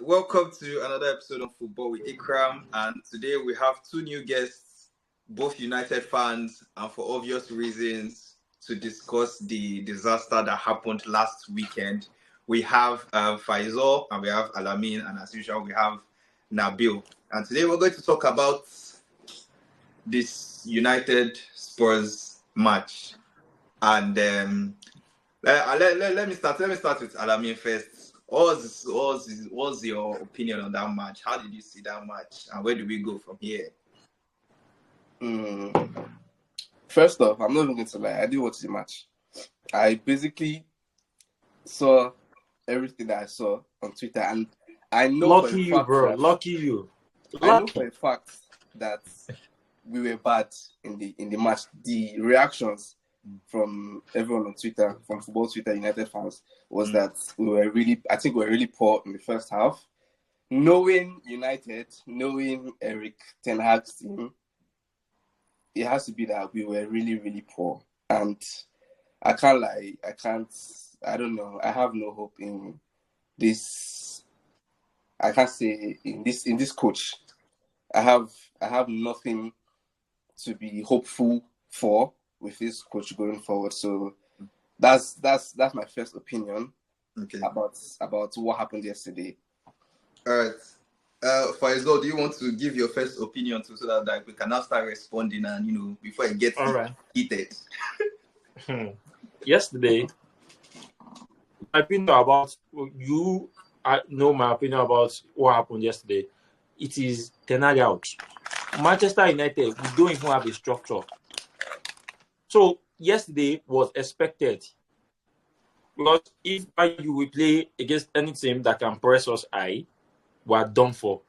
Welcome to another episode of Football with Ikram, and today we have two new guests, both United fans, and for obvious reasons, to discuss the disaster that happened last weekend. We have Faisal and we have Alamin, and as usual, we have Nabil. And today we're going to talk about this United Spurs match. And let me start with Alamin first. What's your opinion on that match? How did you see that match? And where do we go from here? First off, I'm not even going to lie. I did watch the match. I basically saw everything that I saw on Twitter, and I know Lucky you, bro. Lucky you. I know for a fact that we were bad in the match. The reactions from everyone on Twitter, from football Twitter, United fans, was that we were really poor in the first half. Knowing United, knowing Eric Ten Hag's team, it has to be that we were really, really poor. And I can't lie, I don't know, I have no hope in this. I can't say in this coach. I have nothing to be hopeful for with this coach going forward. So that's my first opinion about what happened yesterday. All right. Faisal, do you want to give your first opinion so that we can now start responding and before it gets heated? Yesterday, my opinion about you. I know my opinion about what happened yesterday. It is Ten Hag out. Manchester United, we don't even have a structure. So yesterday was expected, because if you will play against any team that can press us high, we are done for.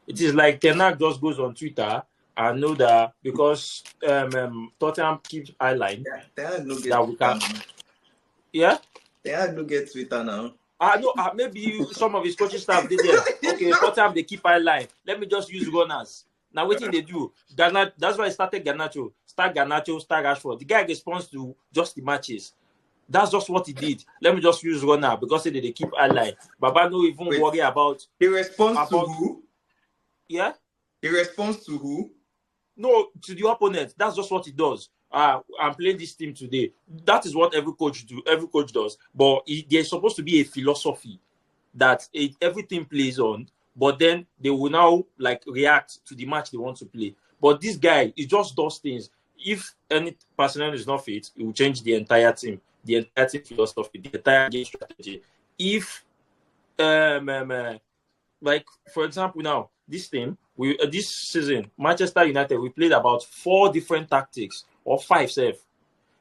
It is like Ten Hag just goes on Twitter and know that because Tottenham keeps highline that we can. Yeah? Ten Hag don't get Twitter now. Maybe some of his coaching staff did it. Okay, Tottenham they keep highline. Let me just use runners. Now, what they do? That's why I started Garnacho. Start Rashford. The guy responds to just the matches. That's just what he did. Let me just use runner because they keep highline. Baba no even worry about. He responds to who? Yeah? He responds to who? No, to the opponent. That's just what he does. I'm playing this team today. That is what every coach does. But there's supposed to be a philosophy that every team plays on. But then they will now react to the match they want to play. But this guy, he just does things. If any personnel is not fit, it will change the entire team philosophy, the entire game strategy. If, for example, now this team, this season, Manchester United, we played about 4 different tactics or 5, The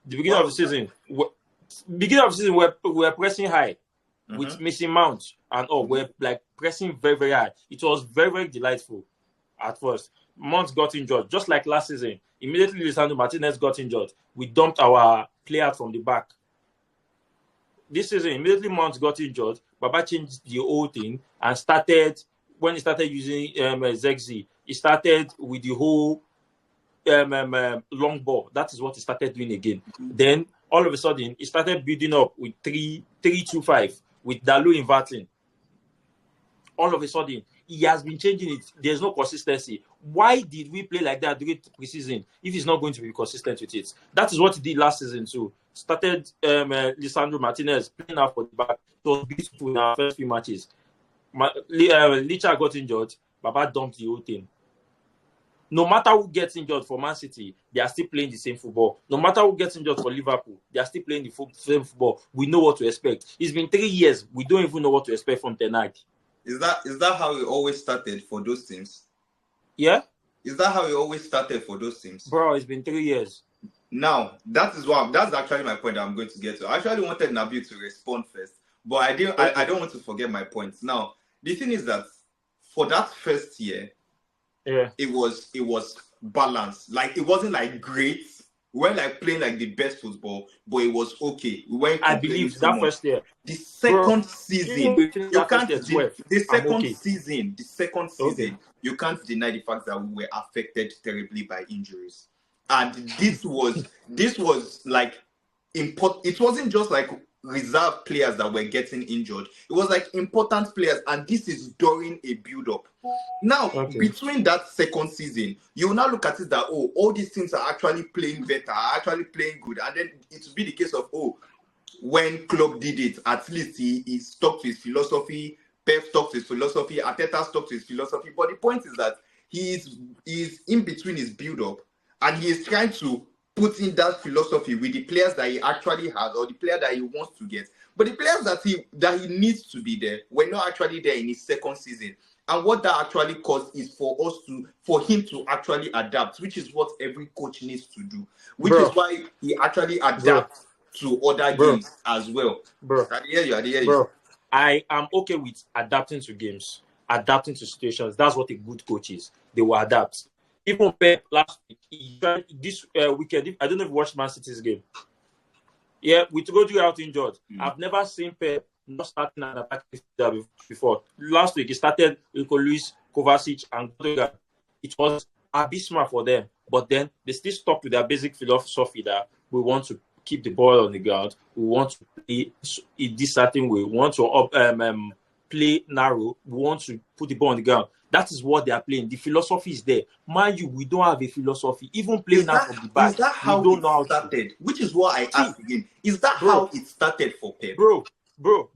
beginning of the season, we were pressing high. With missing Mount and we're pressing very, very high. It was very, very delightful at first. Mount got injured, just like last season. Immediately, Lisandro Martinez got injured. We dumped our player from the back. This season, immediately Mount got injured. Baba changed the whole thing and when he started using Zegzi, he started with the whole long ball. That is what he started doing again. Then, all of a sudden, he started building up with 3-2-5. With Dalot inverting. All of a sudden, he has been changing it. There's no consistency. Why did we play like that during the preseason if he's not going to be consistent with it? That is what he did last season too. Started Lisandro Martinez playing out for the back. It was beautiful in our first few matches. Licha got injured. Baba dumped the whole thing. No matter who gets injured for Man City, they are still playing the same football. No matter who gets injured for Liverpool, they are still playing the same football. We know what to expect. It's been 3 years. We don't even know what to expect from Ten Hag. Is that how it always started for those teams? Yeah? Is that how it always started for those teams? Bro, it's been 3 years. Now, that's actually my point I'm going to get to. I actually wanted Nabil to respond first, but I don't want to forget my points. Now, the thing is that for that first year, it was balanced. It wasn't great. We weren't playing the best football, but it was okay. We weren't. I believe that first year. The second season, you can't deny the fact that we were affected terribly by injuries, and this was important. It wasn't just reserve players that were getting injured. It was like important players, and this is during a build-up. Now, between that second season, you will now look at it that, oh, all these teams are actually playing better, are actually playing good. And then it will be the case of, oh, when Klopp did it, at least he stuck to his philosophy, Pep stuck to his philosophy, Arteta stuck to his philosophy. But the point is that he is in between his build-up, and he is trying to put in that philosophy with the players that he actually has or the player that he wants to get. But the players that he needs to be there were not actually there in his second season. And what that actually caused is for him to actually adapt, which is what every coach needs to do, which is why he actually adapts to other games as well. I hear you. I am okay with adapting to games, adapting to situations. That's what a good coach is. They will adapt. Even Pep last week, this weekend, I don't know if you watched Man City's game. Yeah, with Rodri out injured. I've never seen Pep not starting an attack before. Last week, he started with Luis, Kovacic, and Groundhog. It was abysmal for them. But then they still stuck with their basic philosophy that we want to keep the ball on the ground. We want to play in this certain way. We want to play narrow. We want to put the ball on the ground. That is what they are playing. The philosophy is there. Mind you, we don't have a philosophy. Even playing out from the back. Is that how it started? Which is what I asked again. Is that how it started for Pep? Bro,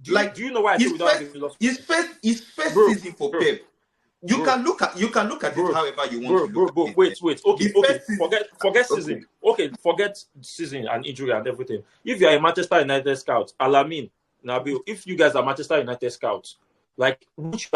do you know why I say we don't have a philosophy? His first season for Pep. You can look at it however you want to look at it. Wait. Okay. Forget season. Okay, forget season and injury and everything. If you are a Manchester United scout, Alamin, Nabil, if you guys are Manchester United scouts, like which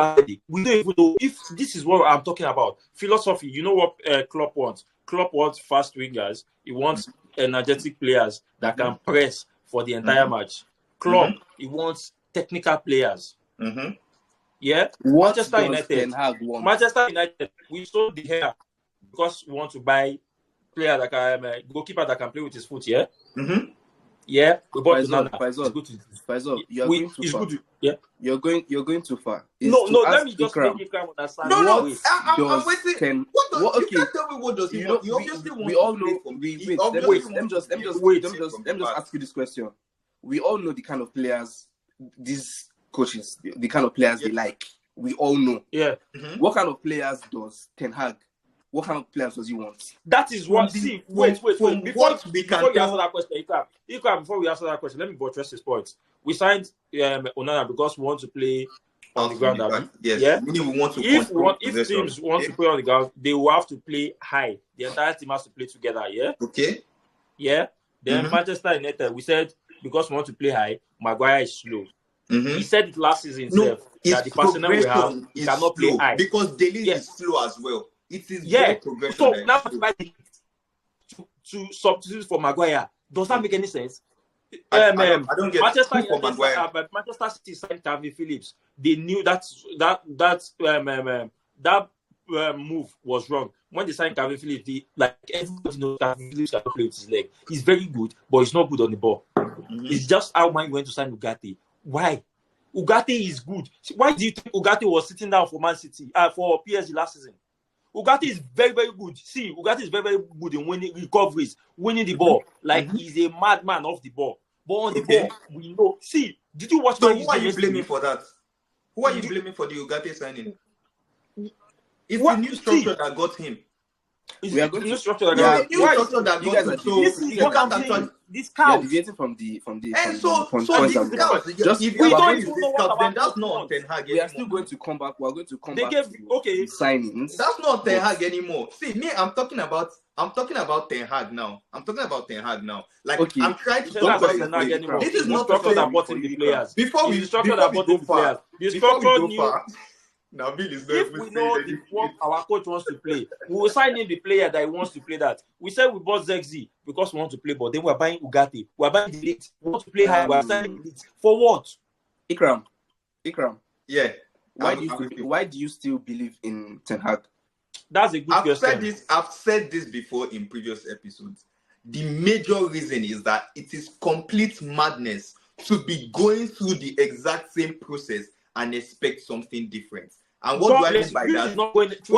we don't even know if this is what I'm talking about. Philosophy. You know what Klopp wants? Klopp wants fast wingers. He wants energetic players that can press for the entire match. Klopp, he wants technical players. Yeah, Manchester United, we sold the hair because we want to buy player that can goalkeeper that can play with his foot. Yeah, yeah. We bought Faisal, you're going too far. Yeah, you're going too far. No. Let me just make Ikram understand. No. I'm waiting. You can't tell me what does he want. You obviously want. We all know. Let me just ask you this question. We all know the kind of players these coaches, the kind of players they like. We all know. Yeah. What kind of players does Ten Hag? What kind of players does he want? That is what. See, wait. Before you answer that question, Ikram, before we answer that question, let me buttress this point. We signed Onana because we want to play on the ground. Yes. Yeah. Meaning we want to. If teams want to play on the ground, they will have to play high. The entire team has to play together. Yeah. Okay. Yeah. Then Manchester United, we said because we want to play high, Maguire is slow. He said it last season that the personnel we have cannot play high because Daly is slow as well. It is very progressive. So now to substitute for Maguire, does that make any sense? I don't get Manchester City signed Calvin Phillips. They knew that move was wrong. When they signed Calvin Phillips, everybody knows Calvin Phillips cannot play with his leg. He's very good, but he's not good on the ball. It's just how man went to sign Ugarte. Why? Ugarte is good. Why do you think Ugarte was sitting down for Man City for PSG last season? Ugarte is very, very good. See, Ugarte is very, very good in winning recoveries, winning the ball. He's a madman off the ball. But on the ball, we know. See, did you watch? So who are you blaming for that? Who are you blaming for the Ugarte signing? It's the new structure that got him. We are going to structure that. This cow deviating from the point. Just if we don't even know then that's not Ten Hag anymore. We are still going to come back. We are going to come back to signings. That's not Ten Hag anymore. See, me, I'm talking about Ten Hag now. Like, okay. I'm trying to talk about Ten Hag anymore. This is not structure that bought in the players. Before we go far, Nabil is if we know what our coach wants to play, we will sign in the player that he wants to play that. We said we bought Zexi because we want to play, but then we're buying Ugarte. We're buying the lead. We want to play high. We're signing the lead. For what? Ikram. Yeah. Why do you still believe in Ten Hag? That's a good question. I've said this before in previous episodes. The major reason is that it is complete madness to be going through the exact same process and expect something different. And what do I mean by that? Not going through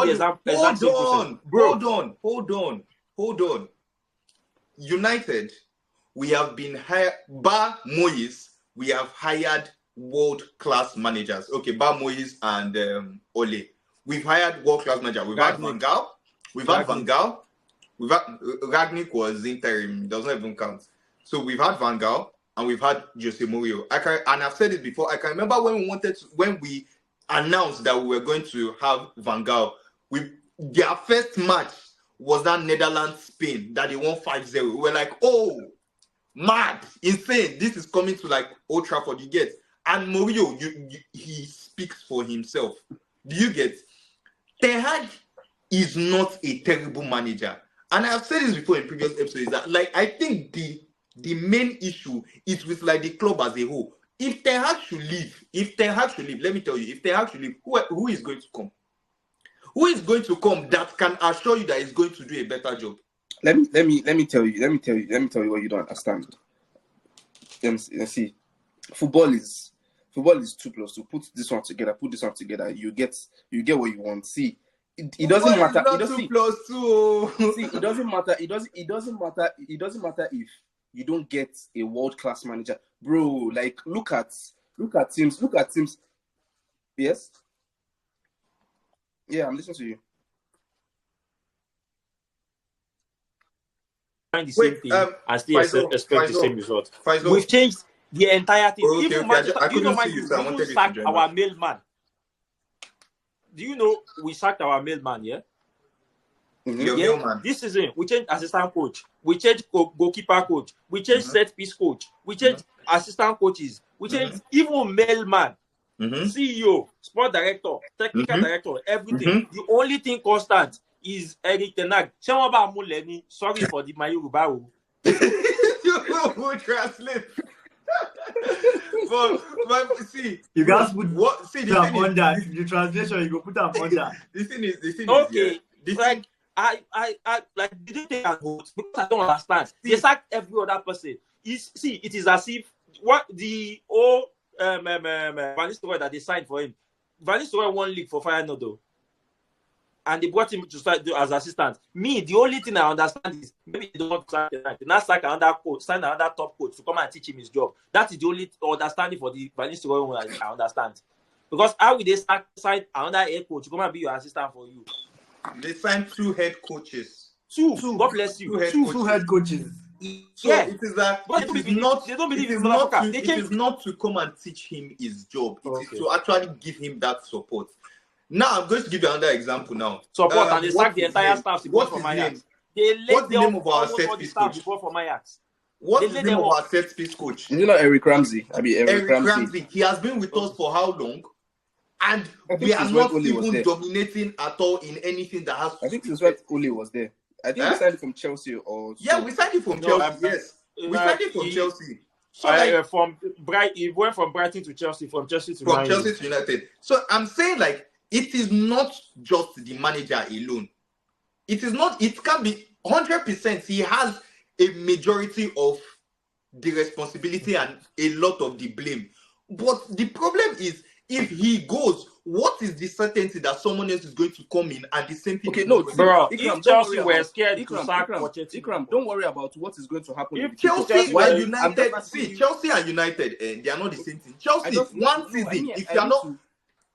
Hold on. United, we have been hired, bar Moyes, we have hired world-class managers. Okay, Bar Moyes and Ole. We've hired world-class managers. We've had Van Gaal. We've had Van Gaal. We've had Ragnick was interim. It does not even count. So we've had Van Gaal and we've had Jose Mourinho. And I've said it before. I can remember when we announced that we were going to have Van Gaal. Their first match was that Netherlands-Spain that they won 5-0. We were like, oh, mad, insane. This is coming to like Old Trafford, you get. And Mourinho, he speaks for himself. Do you get? Ten Hag is not a terrible manager. And I've said this before in previous episodes, that like I think the main issue is with like the club as a whole. If Ten Hag should leave, let me tell you, if Ten Hag should leave, who is going to come? Who is going to come that can assure you that he's going to do a better job? Let me tell you what you don't understand. Let's see. Football is 2+2. Put this one together, you get what you want. See, it doesn't matter. It doesn't 2+2. See, it doesn't matter. It doesn't matter if you don't get a world-class manager, bro. Like look at teams. Yes. Yeah, I'm listening to you. The same thing and still expect the same result. We've changed the entire thing. Oh, okay, I couldn't see you, so I wanted we sacked our mailman. Do you know we sacked our mailman? Yeah. Mailman. This season we changed assistant coach. We changed goalkeeper coach. We changed set piece coach. We changed assistant coaches. We changed even mailman. CEO, sport director, technical director, everything. The only thing constant is Eric Ten Hag. Sorry for the Yoruba. You will translate. but see, you guys would what? See, the thing under the translation. You go put them under. The thing is okay. Like I like didn't take a vote because I don't understand. They sacked every other person. It is as if what the old Van Nistelrooy that they signed for him. Van Nistelrooy won league for Feyenoord though, and they brought him to start as assistant. Me, the only thing I understand is maybe they don't want to sack him. They now sack another coach, sign another top coach to come and teach him his job. That is the only understanding for the Van Nistelrooy one I understand. Because how will they sign another head coach to come and be your assistant for you? They signed 2 head coaches. Two. God bless you. Two head coaches. So it is that they don't believe it is not to come and teach him his job. It is to actually give him that support. Now I'm going to give you another example now. Support and they sack the entire staff. What's the name? What's the name of our set piece coach? What's the name of our set piece coach? Is it not Eric Ramsey? Eric Ramsey. He has been with us for how long? And we are not even dominating at all in anything that has to. I think this is when Ole was there. I think we signed it from Chelsea or. Yeah, we signed it from Chelsea. Yes, we signed it from Chelsea. So he went from Brighton to Chelsea, from Chelsea to United. So I'm saying like it is not just the manager alone. It is not. It can be 100%. He has a majority of the responsibility and a lot of the blame. But the problem is, if he goes, what is the certainty that someone else is going to come in and the same thing? Okay, no, bro. If Chelsea were scared to sack Ikram, don't worry about what is going to happen. If Chelsea and United, Chelsea and United, they are not the same thing. Chelsea, one season, if you are not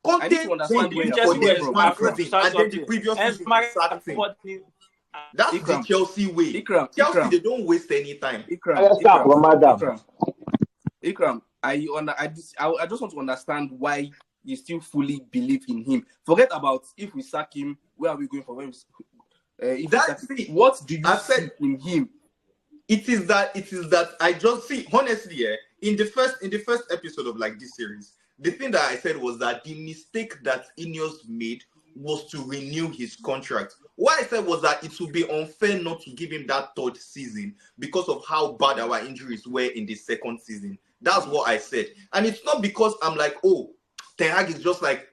content, and then the previous season sacked him. That's the Chelsea way. Chelsea, they don't waste any time. Ikram, I just want to understand why you still fully believe in him. Forget about if we sack him, where are we going for him? What do you see in him? It is that I just see, honestly, in the first episode of like this series, the thing that I said was that the mistake that Ineos made was to renew his contract. What I said was that it would be unfair not to give him that 3rd season because of how bad our injuries were in the 2nd season. That's what I said. And it's not because I'm like, oh, Ten Hag is just like,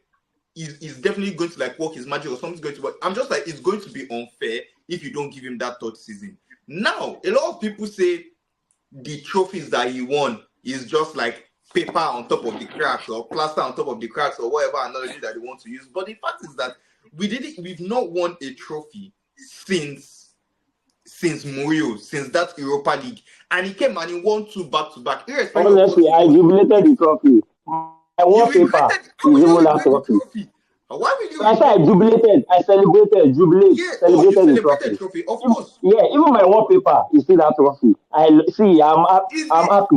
he's definitely going to like work his magic or something's going to work. I'm just like, it's going to be unfair if you don't give him that 3rd season. Now, a lot of people say the trophies that he won is just like paper on top of the cracks or plaster on top of the cracks or whatever analogy that they want to use. But the fact is that we've not won a trophy since since Mourinho, since that Europa League. And he came and he won 2 back-to-back. Irrespective of Honestly, what I he won. jubilated the trophy. My You wallpaper regretted. How is will you even that regret the trophy. trophy? Why will you So I said I regret? jubilated, I celebrated, jubilate, Yeah. Oh, you celebrated the celebrated trophy. trophy, of course. Yeah, even my wallpaper is still that trophy. I'm happy.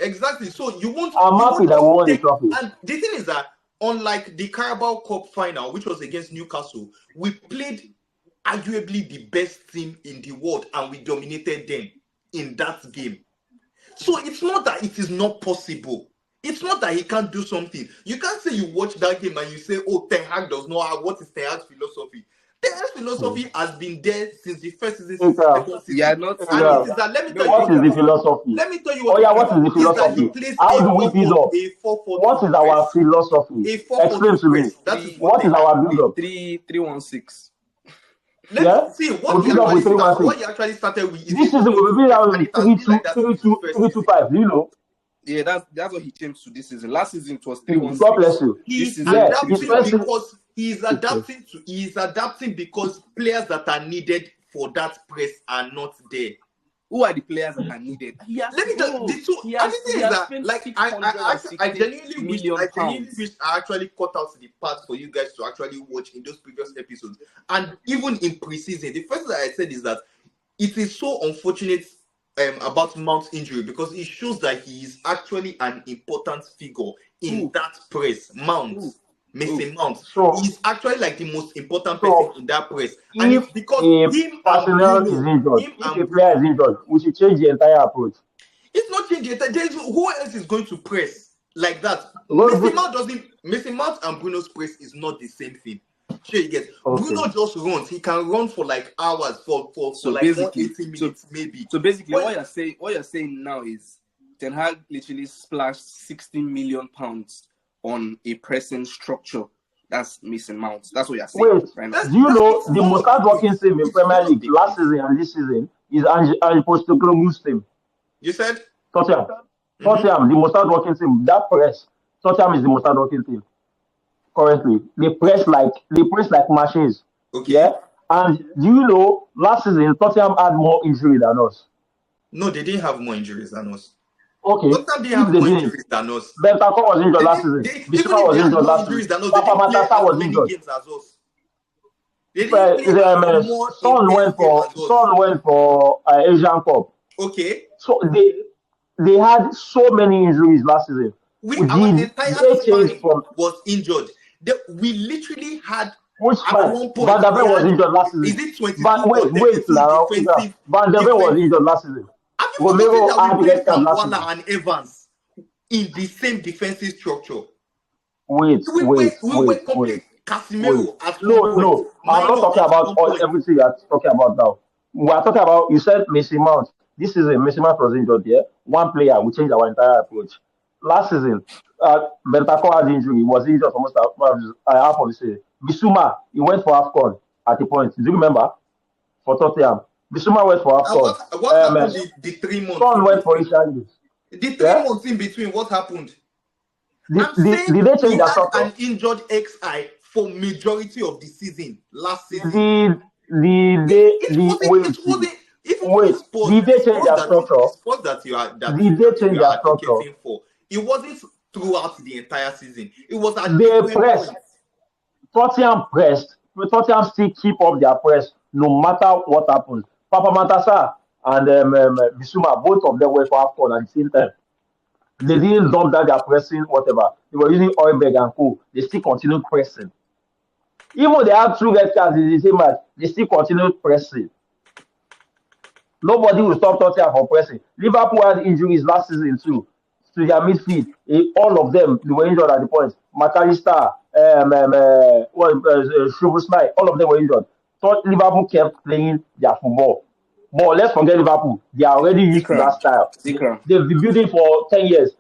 Exactly. So you won't I'm happy that we just won the take. trophy. And the thing is that unlike the Carabao Cup final, which was against Newcastle, we played arguably the best team in the world and we dominated them in that game. So it's not that it is not possible. It's not that he can't do something. You can't say you watch that game and you say, oh, Ten Hag does not have, what is Ten Hag's philosophy? Ten Hag's philosophy has been there since the first season, since the second season. Yeah, not And it Yeah. is that, let me No, tell What you, is the philosophy? let me tell you Oh what yeah, it what is the is that he philosophy? plays How a do we build up? 4-4-2 What is our press. philosophy? A 4-4-2 Explain to me. press. That is what What Ten is Hag our build up? 3-1-6. Let Yeah? me see We what he build up with what 3-1-6. he actually started with is This a season we will 4-4-2 build press, up and with it has been like that since his first season. 3-2-5, do you know? Yeah, that's what he changed to this season. Last season it was God 3-1-6. bless you. He's season, Yeah, adapting his first season. because he's adapting because players that are needed for that press are not there. Who are the players that are needed? He has, Let me tell you, the two. he And has, the thing he is has that, spent like, I genuinely wish, I actually cut out the parts for you guys to actually watch in those previous episodes. And even in preseason, the first thing that I said is that it is so unfortunate about Mount's injury because it shows that he is actually an important figure in that press. Mason Mount. So, He's actually like the most important so person in that press. And if it's because a him and personnel is Bruno, injured, if a player is injured, we should change the entire approach. it's not changing. Who else is going to press like that? Mason Mount and Bruno's press is not the same thing. Sure, you get. Okay. Bruno just runs. He can run for like hours, for like 180 minutes maybe. So basically, what you're saying now is Ten Hag literally splashed 16 million pounds on a pressing structure. That's Mason Mount. That's what you're saying. Wait, right now. do you know the most hardworking team in Premier League last season and this season is Postecoglou's team? You said? Tottenham. Tottenham, the most hardworking team. That press, Tottenham is the most hardworking team currently. They press like machines. Okay. Yeah. And do you know last season Tottenham had more injury than us? No, they didn't have more injuries than us. Okay. Tottenham didn't have more injuries than us. Bentancur was injured last season. Bissouma was injured last season. Papa Matassa was injured. Games as us. They didn't play more. Son went for Asian Cup. Okay. So they had so many injuries last season. Our entire spine was injured. We literally had which spine? Van der Ven was injured last season. Is it 22? Wait now. Van der Ven was injured last season. Have you forgotten that we played Kamwala and Evans in the same defensive structure? Wait. Casemiro. No. I'm not talking about everything you're talking about now. We are talking about, you said Mason Mount. This season, Mason Mount was injured here. One player, we changed our entire approach. Last season, Bentancur had injury. He was injured almost half of the season. Bissouma, he went for AFCON at the point. Do you remember? For Tottenham. Bissouma went for AFCON. What happened the 3 months? Son went for Ishani. The 3 months in between, what happened? Did they change their structure? An injured XI for majority of the season last season. Did they change their structure? Did they change their structure? It wasn't throughout the entire season. It was at they pressed. Tottenham pressed. Tottenham still keep up their press no matter what happens. Papa Matassa and Bissouma, both of them were for AFCON at the same time. They didn't dump down their pressing, whatever. They were using Oilberg and co. They still continued pressing. Even they had 2 red cards in the same match, they still continued pressing. Nobody will stop Tottenham from pressing. Liverpool had injuries last season too to their midfield. All of them, they were injured at the point. McAllister, Shrubusnai, all of them were injured. So Liverpool kept playing their football. But let's forget Liverpool. They are already used to that style. They've been building for 10 years.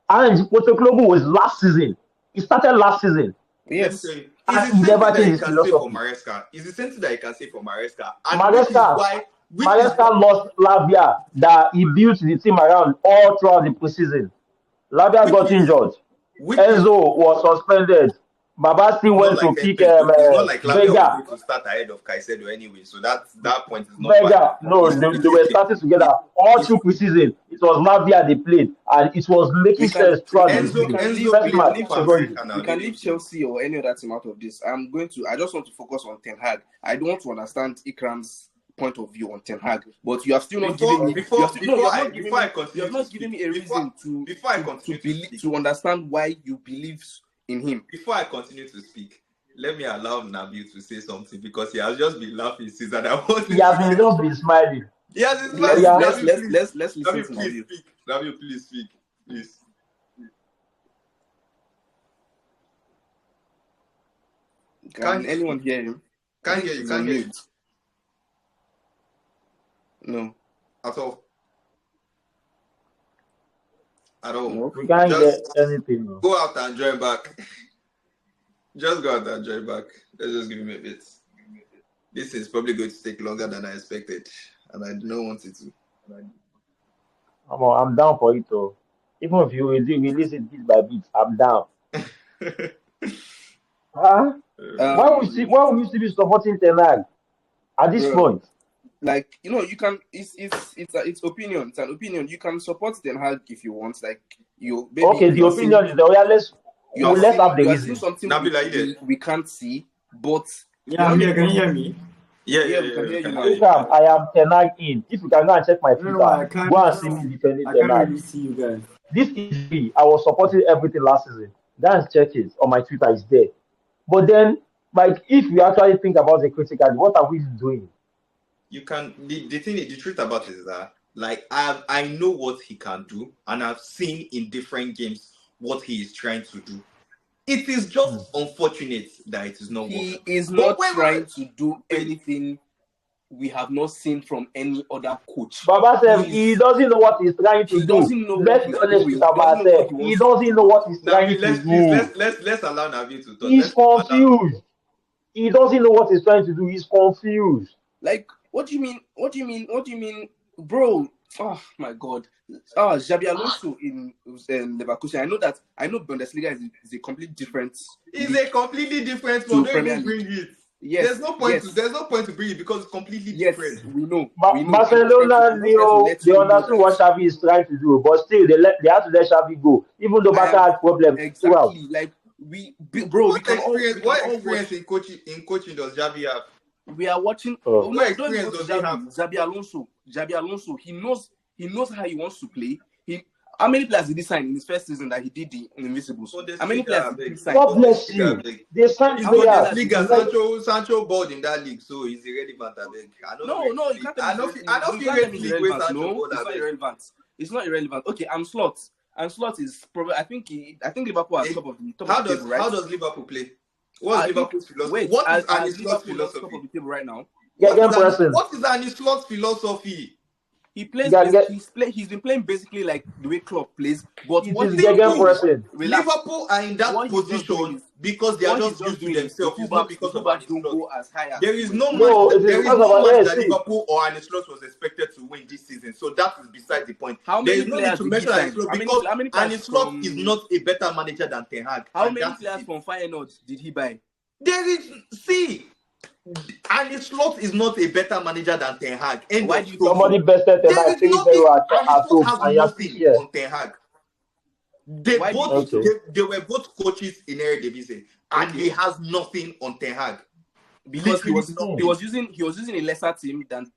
And Postecoglou was last season. It started last season. Yes. And he never changed his philosophy. It's the same thing that you can say for Maresca. Maresca lost Lavia that he built the team around all throughout the preseason. Lavia got injured. Enzo was suspended. Baba still Not went like to pick it's not like Lavia was Vega. going to start ahead of Caicedo anyway. So that point is not Vega. valid. No, It's they were starting together all it's through preseason. It was Lavia they played, and it was making We can sense throughout the Enzo season. leave First plays match, leave Copa second Chelsea. game. America now. We can leave Chelsea or any other team out of this. I just want to focus on Ten Hag. I don't want to understand Ikram's point of view on Ten Hag, but you have still not given me. Before I continue a reason to understand why you believe in him. Before I continue to speak, let me allow Nabil to say something because he has just been laughing since that I wanted. He has been just been smiling. He has been Let's smiling. let's listen Nabil, to please Nabil. speak. Nabil, please speak. Please. Can anyone hear him? Can't hear you. He's Can't on hear you mute. No. at all. At all. No. We can't Just get anything. No. go out and join back. Just go out and join back. Let's just give him a bit. This is probably going to take longer than I expected, and I don't want it to. I'm down for it. Though. Even if you release it bit by bit, I'm down. Huh? Why will you still be supporting Ten Hag at this point? Like, you know, you can. It's opinion. It's an opinion. You can support Ten Hag if you want. Like you. Maybe Okay, the opinion is that let's have the reason. Something Nabil, we can't see, but Yeah, I'm here. Can you hear me? Yeah, we can hear you now. Ikram, I am Ten Hag in. If you can go and check my Twitter, No, I can't. go and see me defending I Ten can't Hag. really see you guys. This is me. I was supporting everything last season. Go and check it on my Twitter. It's there. But then, like, if you actually think about it critically, what are we doing? you can. The truth about it is that, like, I know what he can do, and I've seen in different games what he is trying to do. It is just unfortunate that it is not working. He is not trying to do anything we have not seen from any other coach. Baba said he doesn't know what he's trying to He do. doesn't know Let's what be he's honest doing. with ourselves. He doesn't know what he's trying to do. Let's allow Navi to talk. He's confused. He doesn't know what he's trying to do. He's confused. Like, what do you mean? What do you mean, bro? Oh my God! Xabi Alonso in Leverkusen. I know Bundesliga is a completely different. It's a completely different to one. Premier Don't even League. bring it. Yes, There's no point to bring it because it's completely yes, different. we know. Barcelona knew they understood what Xavi is trying to do, but still they have to let Xavi go, even though Barca had problems throughout. Exactly. Like What experience in coaching does Xavi have? We are watching. What Don't experience go to does he have? Xabi Alonso. He knows how he wants to play. How many players did he sign in his first season that he did the Invincibles? How many players did he sign? God bless you. They signed players. Sancho balled in that league, so he's irrelevant. No, you can't tell me. I don't feel irrelevant. It's not irrelevant. Okay, Slot. Slot is probably. I think Liverpool are top of the table, right? How does Liverpool play? What is Liverpool's philosophy? What is Arne Slot's top philosophy? of the table right now? What is Arne Slot's philosophy? He plays. He's been playing basically like the way Klopp plays, but Liverpool are in that position because they are just used to themselves. It's not because of Arne Slot. There is no match that Liverpool or Arne Slot was expected to win this season. So that is beside the point. There is no need to mention Arne Slot because Arne Slot is not a better manager than Ten Hag. How many players from Feyenoord did he buy? Arne Slot is not a better manager than Ten Hag. Somebody bested Ten Hag. Arne Slot has nothing on Ten Hag. They were both coaches in Eredivisie, and he has nothing on Ten Hag because he was using a lesser team than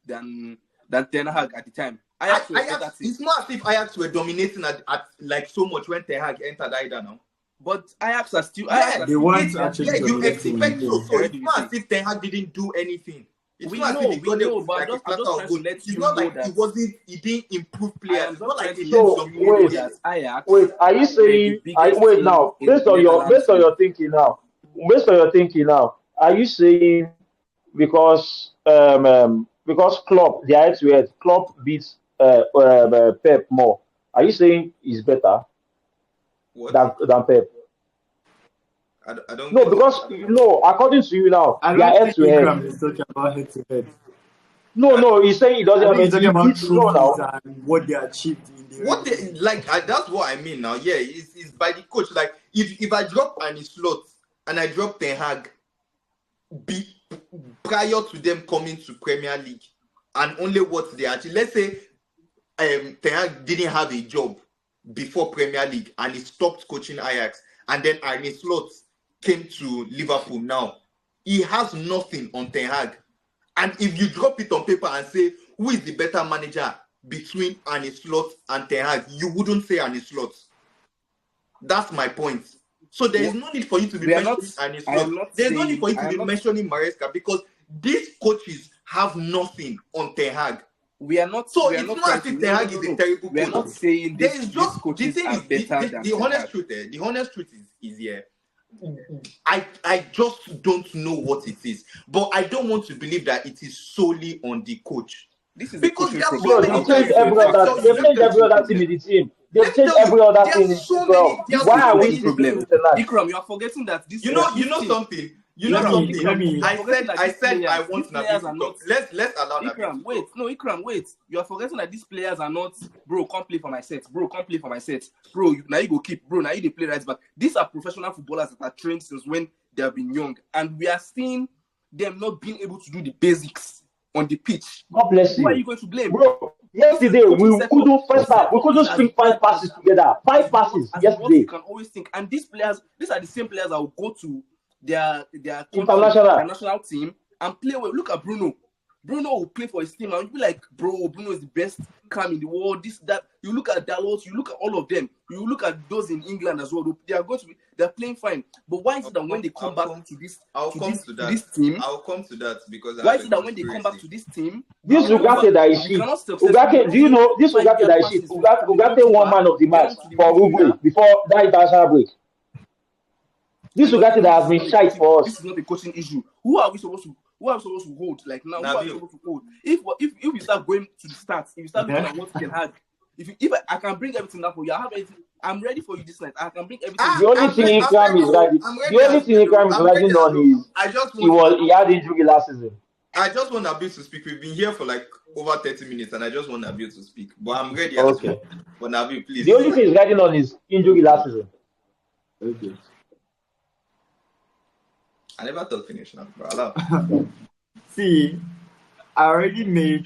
Ten Hag at the time. It's not as if Ajax were dominating at like so much when Ten Hag entered either now. But Ajax are still. They want to actually. You expect so. So it's not as if Ten Hag didn't do anything. It's not as if he got it like a platter of gold. It's not like he didn't improve players. It's not like he let some players. Wait, are you saying? Wait now, based on your thinking now, are you saying because Klopp, the head-to-head, Klopp beats Pep more? Are you saying he's better than Pep? I don't. No, because according to you now, I they are don't think head-to-head. Ikram is talking about head-to-head. No, he's saying he doesn't have He's talking about trophies now. and what they achieved in the that's what I mean now. Yeah, it's by the coach. Like if I drop Arne Slot and I drop Ten Hag prior to them coming to Premier League, and only what they actually, let's say Ten Hag didn't have a job before Premier League and he stopped coaching Ajax, and then Arne Slot came to Liverpool now. He has nothing on Ten Hag. And if you drop it on paper and say, who is the better manager between Arne Slot and Ten Hag, you wouldn't say Arne Slot. That's my point. So there is no need for you to be mentioning Arne Slot. There's no need for you to be mentioning Maresca, because these coaches have nothing on Ten Hag. We are not. So we are it's not not as if Ten Hag is a terrible coach. We are not saying There this. is just Coaches the thing are is better than the Ten honest Hag. truth. The honest truth is here. I just don't know what it is, but I don't want to believe that it is solely on the coach. This is Because the there are coaching so Bro, many they've changed every other. They've changed every other team in the team. They've Let's changed tell you, every other there team are in so the well. many- there are Why so are we many still problem. playing tonight? Ikram, you are forgetting that this. You know this team- something. You Let know me- something. let me- I said I want these Nabil players to are talk. not. Let's allow Nabil Ikram, to wait. talk. No, Ikram, wait. You are forgetting that these players are not, bro, come play for my set. Bro, come play for my set. Bro, now you go keep. Bro, now you they play right back. These are professional footballers that are trained since when they have been young. And we are seeing them not being able to do the basics on the pitch. God bless Who are you you. going to blame? Bro, yesterday we couldn't first half. We couldn't string 5 passes together. 5 passes As what yesterday. you can always think. And these players, these are the same players that will go to their country, International. national team and play well. Look at Bruno. Bruno will play for his team and you'll be like, bro, Bruno is the best cam in the world. This, that. You look at Dalot, you look at all of them. You look at those in England as well. They're playing fine. But why is it that when they come back to this team, I'll come to that because why is it that when they come back to this team, This Ugarte that is shit. Ugarte, do you know this Ugarte that is shit? Ugarte won man of the match for Uruguay before that international break. This Ugarte that has been shite for This us. is not a coaching issue. Who are we supposed to hold? Like now, who are we supposed to hold? If you start going to the stats, if you start looking at what you can have, if I can bring everything up for you, I have everything. I'm ready for you this night. I can bring everything. The only thing Ikram is riding. The only thing Ikram is riding on is he had injury last season. I just want Nabil to speak. We've been here for like over 30 minutes, and I just want Nabil to speak. But I'm ready. Okay. But Nabil, please. The only thing he's riding on is injury last season. Okay. I never thought finish now, bro. See, I already made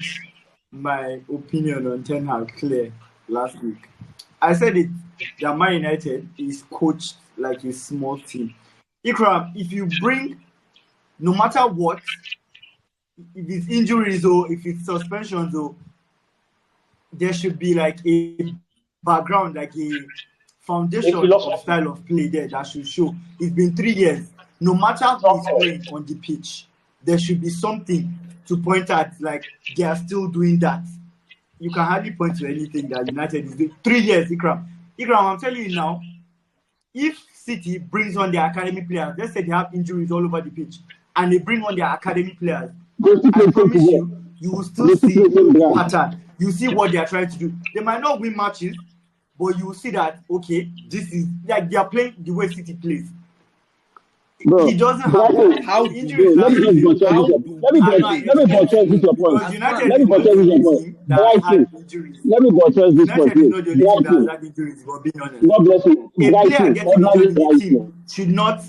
my opinion on Ten Hag clear last week. I said it that Man United is coached like a small team. Ikram, if you bring, no matter what, if it's injuries or if it's suspensions or, there should be like a background, like a foundation of style of play there that should show. It's been 3 years. No matter who is playing on the pitch, there should be something to point at, like they are still doing that. You can hardly point to anything that United is doing. 3 years, Ikram. Ikram, I'm telling you now, if City brings on their academy players, let's say they have injuries all over the pitch, and they bring on their academy players, I promise you, you will still see the pattern. You see what they are trying to do. They might not win matches, but you will see that, okay, this is like they are playing the way City plays. Bro, he doesn't have how injuries. let me buttress this your point. Because United Let me buttress this your point. that had injuries. Let me buttress this point. United is not the only team that has had injuries, but being honest. God bless you. A player getting injured in the Brighton. team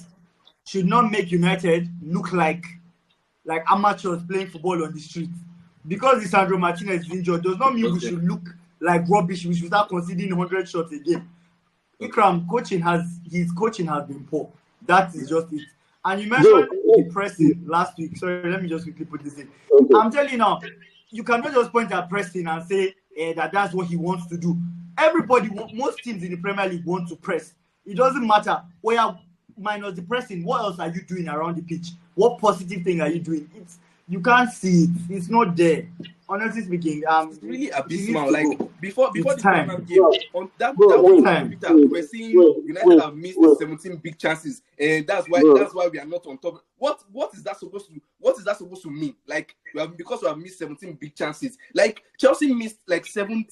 should not make United look like amateurs playing football on the street. Because Lisandro Martinez is injured does not mean we should look like rubbish. We should start conceding 100 shots a game. Ikram, his coaching has been poor. That is just it. And you mentioned the pressing last week. Sorry, let me just quickly put this in. Okay. I'm telling you now, you cannot just point at pressing and say that's what he wants to do. Everybody, most teams in the Premier League want to press. It doesn't matter. Minus the pressing, what else are you doing around the pitch? What positive thing are you doing? You can't see it. It's not there. Honestly speaking, it's really abysmal. Like before the time. final game, on that we're seeing United have missed 17 big chances, and that's why we are not on top. What is that supposed to? What is that supposed to mean? Like because we have missed 17 big chances. Like Chelsea missed like seven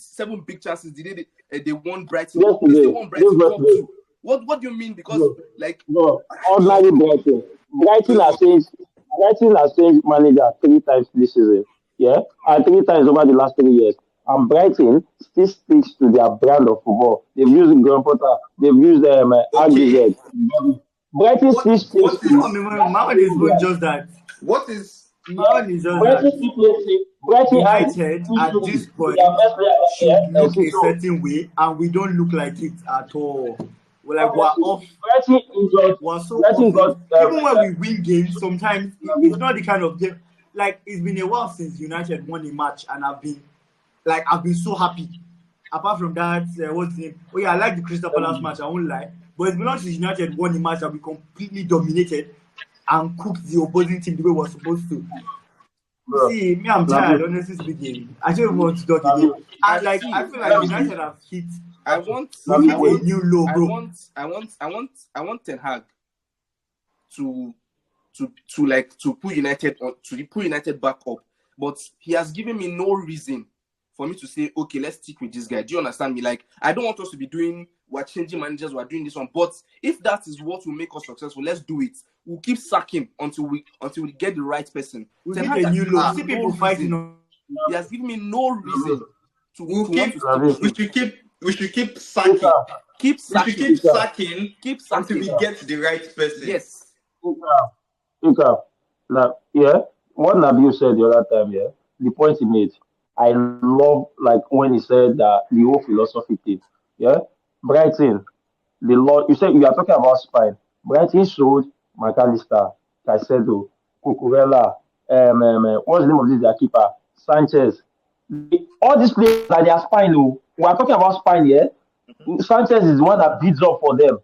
big chances. They won Brighton. They still won Brighton 4-2. What do you mean? Because ordinary Brighton. Brighton has changed manager 3 times this season. Yeah, and 3 times over the last 3 years. And Brighton still sticks to their brand of football. They've used Graham Potter. They've used Brighton What still stays what safe. No, I is mean, my own is not just that. what is My own is just Brighton that still plays safe. Brighton had United at issues this with their point best player should and look a Cicero. certain way, and we don't look like it at all. We're like we're Honestly, off. Brighton injured. We're so Brighton off it. got Even when we win games, sometimes it's not the kind of game. Like it's been a while since United won a match, and I've been so happy. Apart from that, what's the name? Oh yeah, I like the Crystal Palace match. I won't lie, but it's been long since United won a match that we completely dominated and cooked the opposing team the way we're supposed to. bro. See, me, I'm tired, honestly speaking. I don't want to talk again. And like, I feel like United have hit I want a new low, I bro. want Ten Hag to put United on to put United back up, but he has given me no reason for me to say, okay, let's stick with this guy. Do you understand me? Like, I don't want us to be we're changing managers, we're doing this one. But if that is what will make us successful, let's do it. We'll keep sacking until we get the right person. We Ten hit Hag a has new given low. me See no people reason. fighting on. He has given me no reason to we'll want keep to stick with him. we should keep sacking. Keep We should sacking. keep sacking Keep until we sacking. get the right person. Yes. Now, yeah, what Nabil said the other time, yeah, the point he made, I love like when he said that the whole philosophy thing, yeah, Brighton, the Lord, you said you are talking about spine. Brighton showed McAllister, Caicedo, Cucurella, what's the name of this their keeper? Sanchez. All these players are their spine. Oh. We are talking about spine, yeah. Sanchez is the one that beats up for them.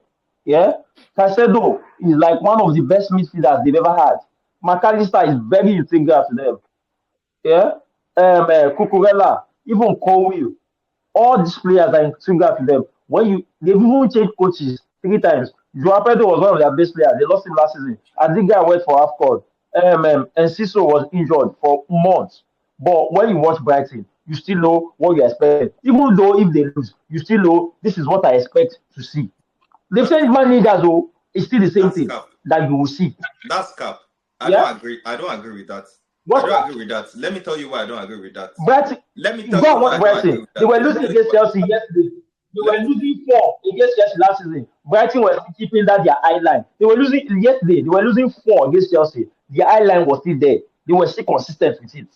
Yeah. Caicedo is like one of the best midfielders they've ever had. McAllister is very integral to them. Yeah. Cucurella, even Cole, all these players are integral to them. They've even changed coaches 3 times. Joao Pedro was one of their best players. They lost him last season. And this guy went for AFCON. And Ciso was injured for months. But when you watch Brighton, you still know what you expect. Even though if they lose, you still know this is what I expect to see. They've changed managers, though. It's still the same That's thing cap. that you will see. That's cap. I Yeah? don't agree. I don't agree with that. What's I don't that? agree with that. Let me tell you why I don't agree with that. Brighton, Let me go tell you and why I watch don't agree Brighton. with that. They were losing against Chelsea yesterday. They were losing 4 against Chelsea last season. Brighton was keeping that their eye line. They were losing yesterday. They were losing 4 against Chelsea. Their eye line was still there. They were still consistent with it.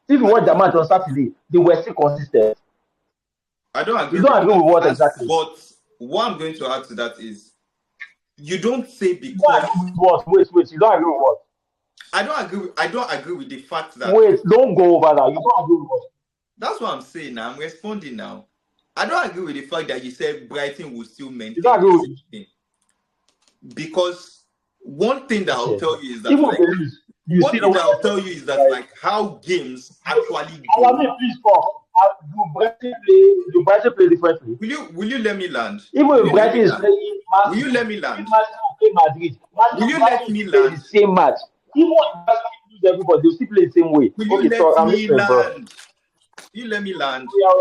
If you watch the match on Saturday, they were still consistent. I don't agree. You don't agree with what That's- exactly? But what I'm going to add to that is, you don't say You don't because agree with what? Wait. You don't agree with what? I don't agree with the fact that Wait, don't go over that. You don't agree with what? that's what I'm saying now. I'm responding now. I don't agree with the fact that you said Brighton will still maintain You don't agree with the same thing. Because one thing that I'll tell you is that Even like, if they lose, you one still thing know that I'll tell you is that like how games actually I go. mean, please stop. Do Brighton play differently? Will you let me land? Even Will if you let Brighton me is land? playing Will you let me land? if Man City play Madrid, Will you Brighton let me play land? the same match. Even if Man City lose everybody, they'll still play the same way. Will you Okay, let so I'm me listening, bro. land? You let me land. Yeah.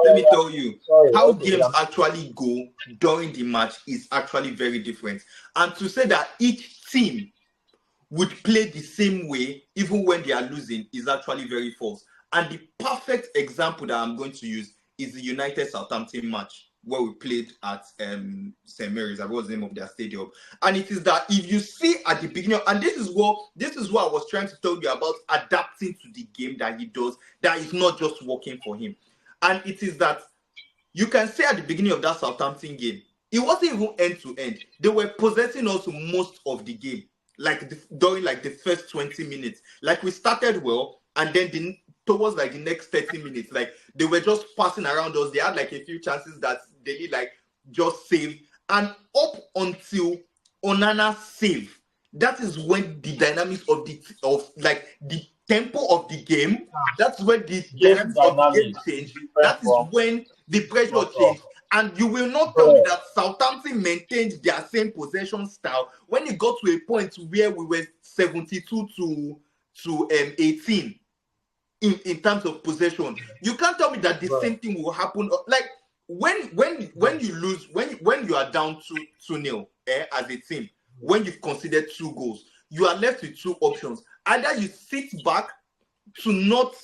Let me tell you, Sorry, how okay, games yeah. actually go during the match is actually very different. And to say that each team would play the same way even when they are losing is actually very false. And the perfect example that I'm going to use is the United Southampton match where we played at St. Mary's. That was the name of their stadium. And it is that if you see at the beginning, and this is what I was trying to tell you about adapting to the game that he does, that is not just working for him. And it is that you can say at the beginning of that Southampton game, it wasn't even end to end. They were possessing us most of the game, during the first 20 minutes. Like we started well, and then towards the next 30 minutes, they were just passing around us. They had a few chances that they need just saved, and up until Onana save, that is when the dynamics of the tempo of the game, that's when the dynamics of the game changed. That is when the pressure changed. And you will not tell me that Southampton maintained their same possession style when it got to a point where we were 72 to 18 in terms of possession. You can't tell me that the same thing will happen. When you lose, when you are down 2-0 as a team, when you've conceded 2 goals, you are left with 2 options. Either you sit back to not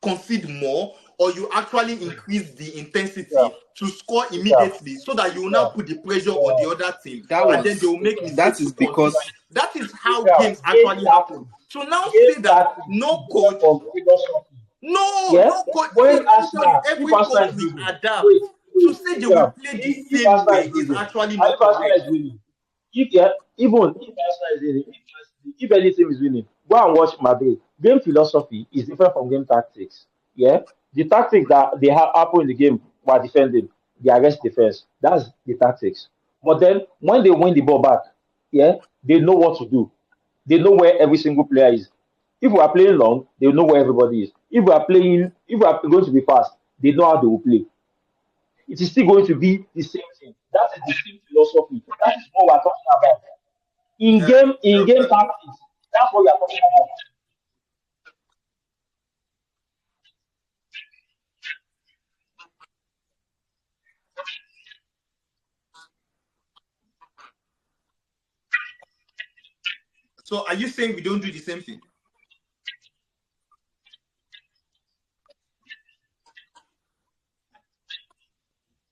concede more, or you actually increase the intensity to score immediately, so that you will now put the pressure on the other team, and then they will make mistakes. That is because that is how games actually happen. So now say that no coach, no coach, every coach will adapt. To say they will play the same way is actually not correct. Even if any team is winning, go and watch Madrid. Game philosophy is different from game tactics. Yeah, the tactics that they have happen in the game while defending, they arrest defense. That's the tactics. But then when they win the ball back, yeah, they know what to do. They know where every single player is. If we are playing long, they know where everybody is. If we are going to be fast, they know how they will play. It is still going to be the same thing. That is the same philosophy. That is what we're talking about. In game tactics, that's what we are talking about. So are you saying we don't do the same thing?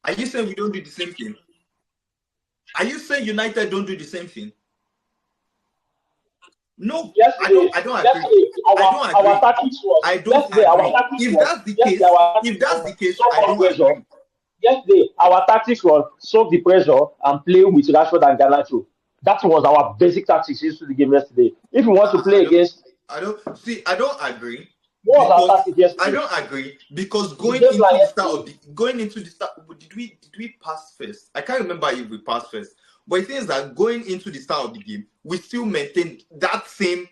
Are you saying we don't do the same thing? Are you saying United don't do the same thing? No, I don't agree. I don't agree. If that's the case, I don't agree. Yesterday, our tactics was soak the pressure and play with Rashford and Garnacho. That was our basic tactics into the game yesterday. If you want to play against, I don't agree. I don't agree because going into the start, did we pass first? I can't remember if we passed first. But it seems that going into the start of the game, we still maintained that same.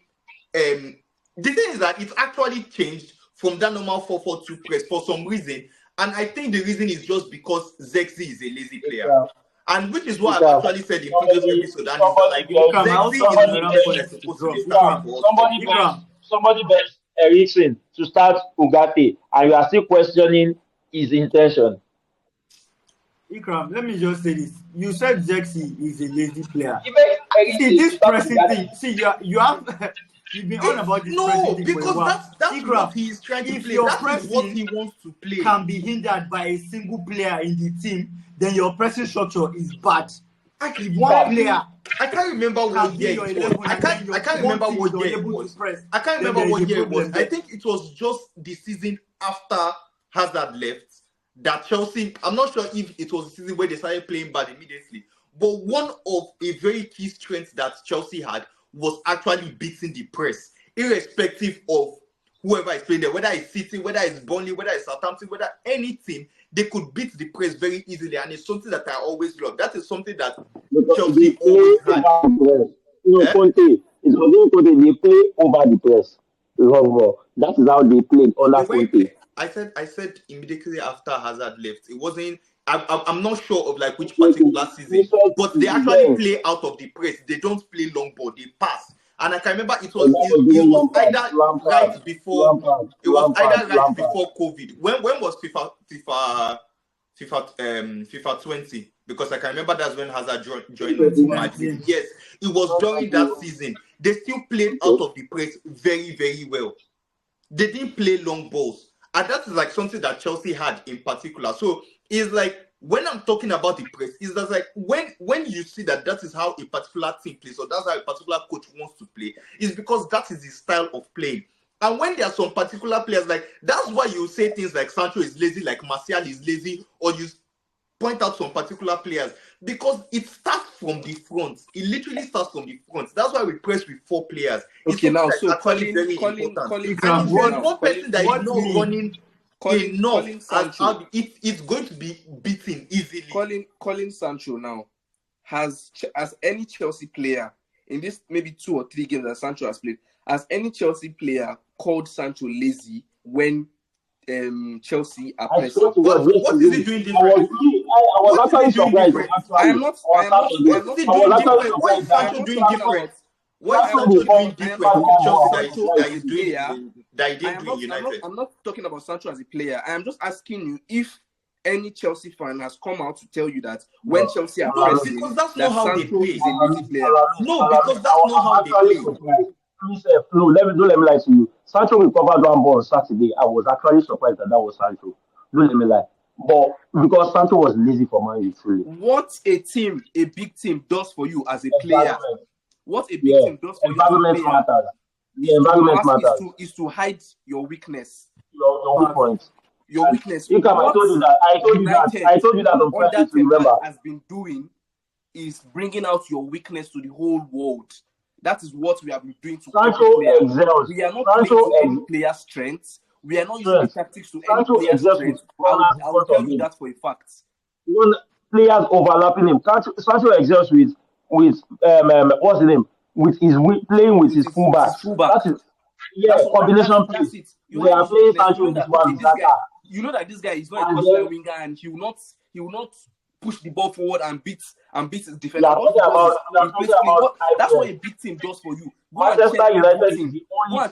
The thing is that it's actually changed from that normal 4-4-2 press for some reason, and I think the reason is just because Zexi is a lazy player, and which is what I've actually said in previous episode. And somebody begs Eriksen to start Ugarte, and you are still questioning his intention. Ikram, let me just say this. You said Zexi is a lazy player. See, this pressing thing. See, you have you've been on about this pressing thing. No, because that's Ikram, what he's trying to play. That is what he wants to play. Can be hindered by a single player in the team, then your pressing structure is bad. One player. I can't remember what year it was. I can't remember what year it was. I can't remember what year it was. I think it was just the season after Hazard left that Chelsea, I'm not sure if it was the season where they started playing bad immediately, but one of a very key strengths that Chelsea had was actually beating the press, irrespective of whoever is playing there, whether it's City, whether it's Burnley, whether it's Southampton, whether any team, they could beat the press very easily, and it's something that I always love. That is something that Chelsea always had. They play over the press. That is how they played under Conte. I said immediately after Hazard left. It wasn't. I'm not sure of like which particular season, but they actually play out of the press. They don't play long ball. They pass. And I can remember it was either right before COVID. When was FIFA 20? Because I can remember that's when Hazard joined Madrid. Yes, it was during that season. They still played out of the press very, very well. They didn't play long balls. And that is like something that Chelsea had in particular. So it's like when I'm talking about the press, it's just like when you see that is how a particular team plays, or that's how a particular coach wants to play, it's because that is his style of playing. And when there are some particular players, like that's why you say things like Sancho is lazy, like Martial is lazy, or you point out some particular players, because it starts from the front. It literally starts from the front. That's why we press with 4 players. Okay, now so Colin, and one person that is not running enough, it's going to be beaten easily. Colin Sancho now has any Chelsea player in this maybe 2 or 3 games that Sancho has played, has any Chelsea player called Sancho lazy when Chelsea are pressing? What is he doing different? I was actually surprised. I am not What is Sancho doing different? What is Sancho doing different with Chelsea that is doing that he didn't do in United? I'm not talking about Sancho as a player. I am just asking you if any Chelsea fan has come out to tell you that when Chelsea are pressing, because that's not how they play. Is a lazy player. No, because that's not how they play. please, no, let me lie to you. Sancho recovered one ball on Saturday. I was actually surprised that was Sancho. Don't let me lie. But because Sancho was lazy for Man U, truly. What a big team does for you as a player. Environment. What a big Yeah. team does for you as a Environment player matters. The environment matters. is to hide your weakness. Your weak points. Your weakness. I told you that. I told you that on under Friday, to Ten remember. Hag has been doing is bringing out your weakness to the whole world. That is what we have been doing to Sancho excels. We are not Sancho playing to any player strengths. We are not using the tactics to any Sancho player excels strength. with I will tell you that for a fact. Even players overlapping him. Sancho excels with what's his name? With his playing with his fullback. That is combination play. We are playing Sancho with this one. You know that this guy is not a crossfield winger, and he will not push the ball forward and beat his defender. That's what a big team does for you. Go and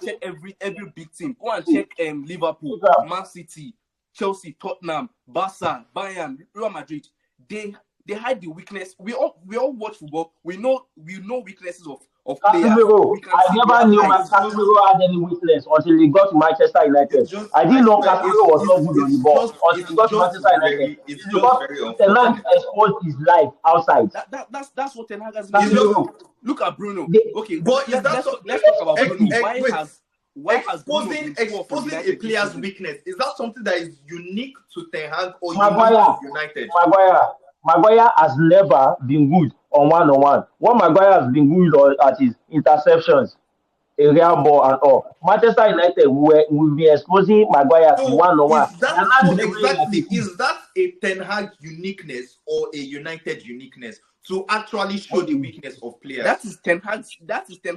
check every big team. Go and check Liverpool, Man City, Chelsea, Tottenham, Barca, Bayern, Real Madrid. They hide the weakness. We all watch football. We know weaknesses of players. I never knew Casemiro had any weakness until he got to Manchester United. I didn't know Casemiro was not good on the ball until he got to Manchester United. It's because Ten Hag exposed his life outside. That's what Ten Hag has been doing. Look at Bruno. Okay, but let's talk about Bruno. Why has exposing a player's weakness, is that something that is unique to Ten Hag or United? Maguire has never been good on one-on-one. What Maguire has been good on at his interceptions, area ball and all. Manchester United will be exposing Maguire to one-on-one. Is that a Ten Hag uniqueness or a United uniqueness to actually show the weakness of players? That is Ten Hag. That's not Ten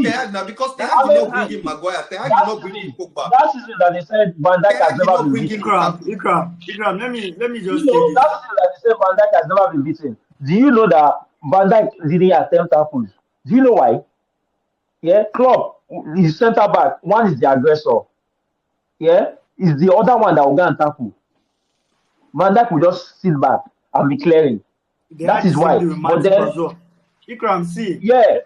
Hag now, because Ten Hag did not bring in Maguire. Ten Hag did not bring in Pogba. That season that they said Van Dijk has never been beaten. Ikram, let me just say this. That season that they said Van Dijk has never been beaten. Do you know that Van Dijk didn't attempt tackles? Do you know why? Yeah, Klopp is centre back. One is the aggressor. Yeah, is the other one that will go and tackle. Van Dijk will just sit back and be clearing. That is why. But then, Ikram, see. Yeah.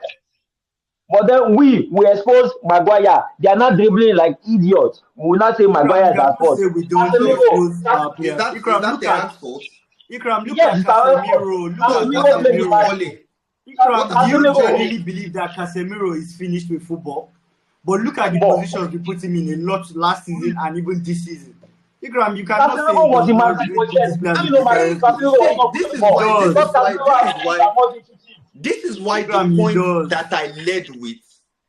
But then we expose Maguire. They are not dribbling like idiots. We will not say Maguire is at fault. We don't expose our players. Ikram, look at Ikram, look at Casemiro. Ikram, do you genuinely believe that Casemiro is finished with football? But look at the positions we put him in a lot last season and even this season. Ikram, you cannot say this is why the point that I led with,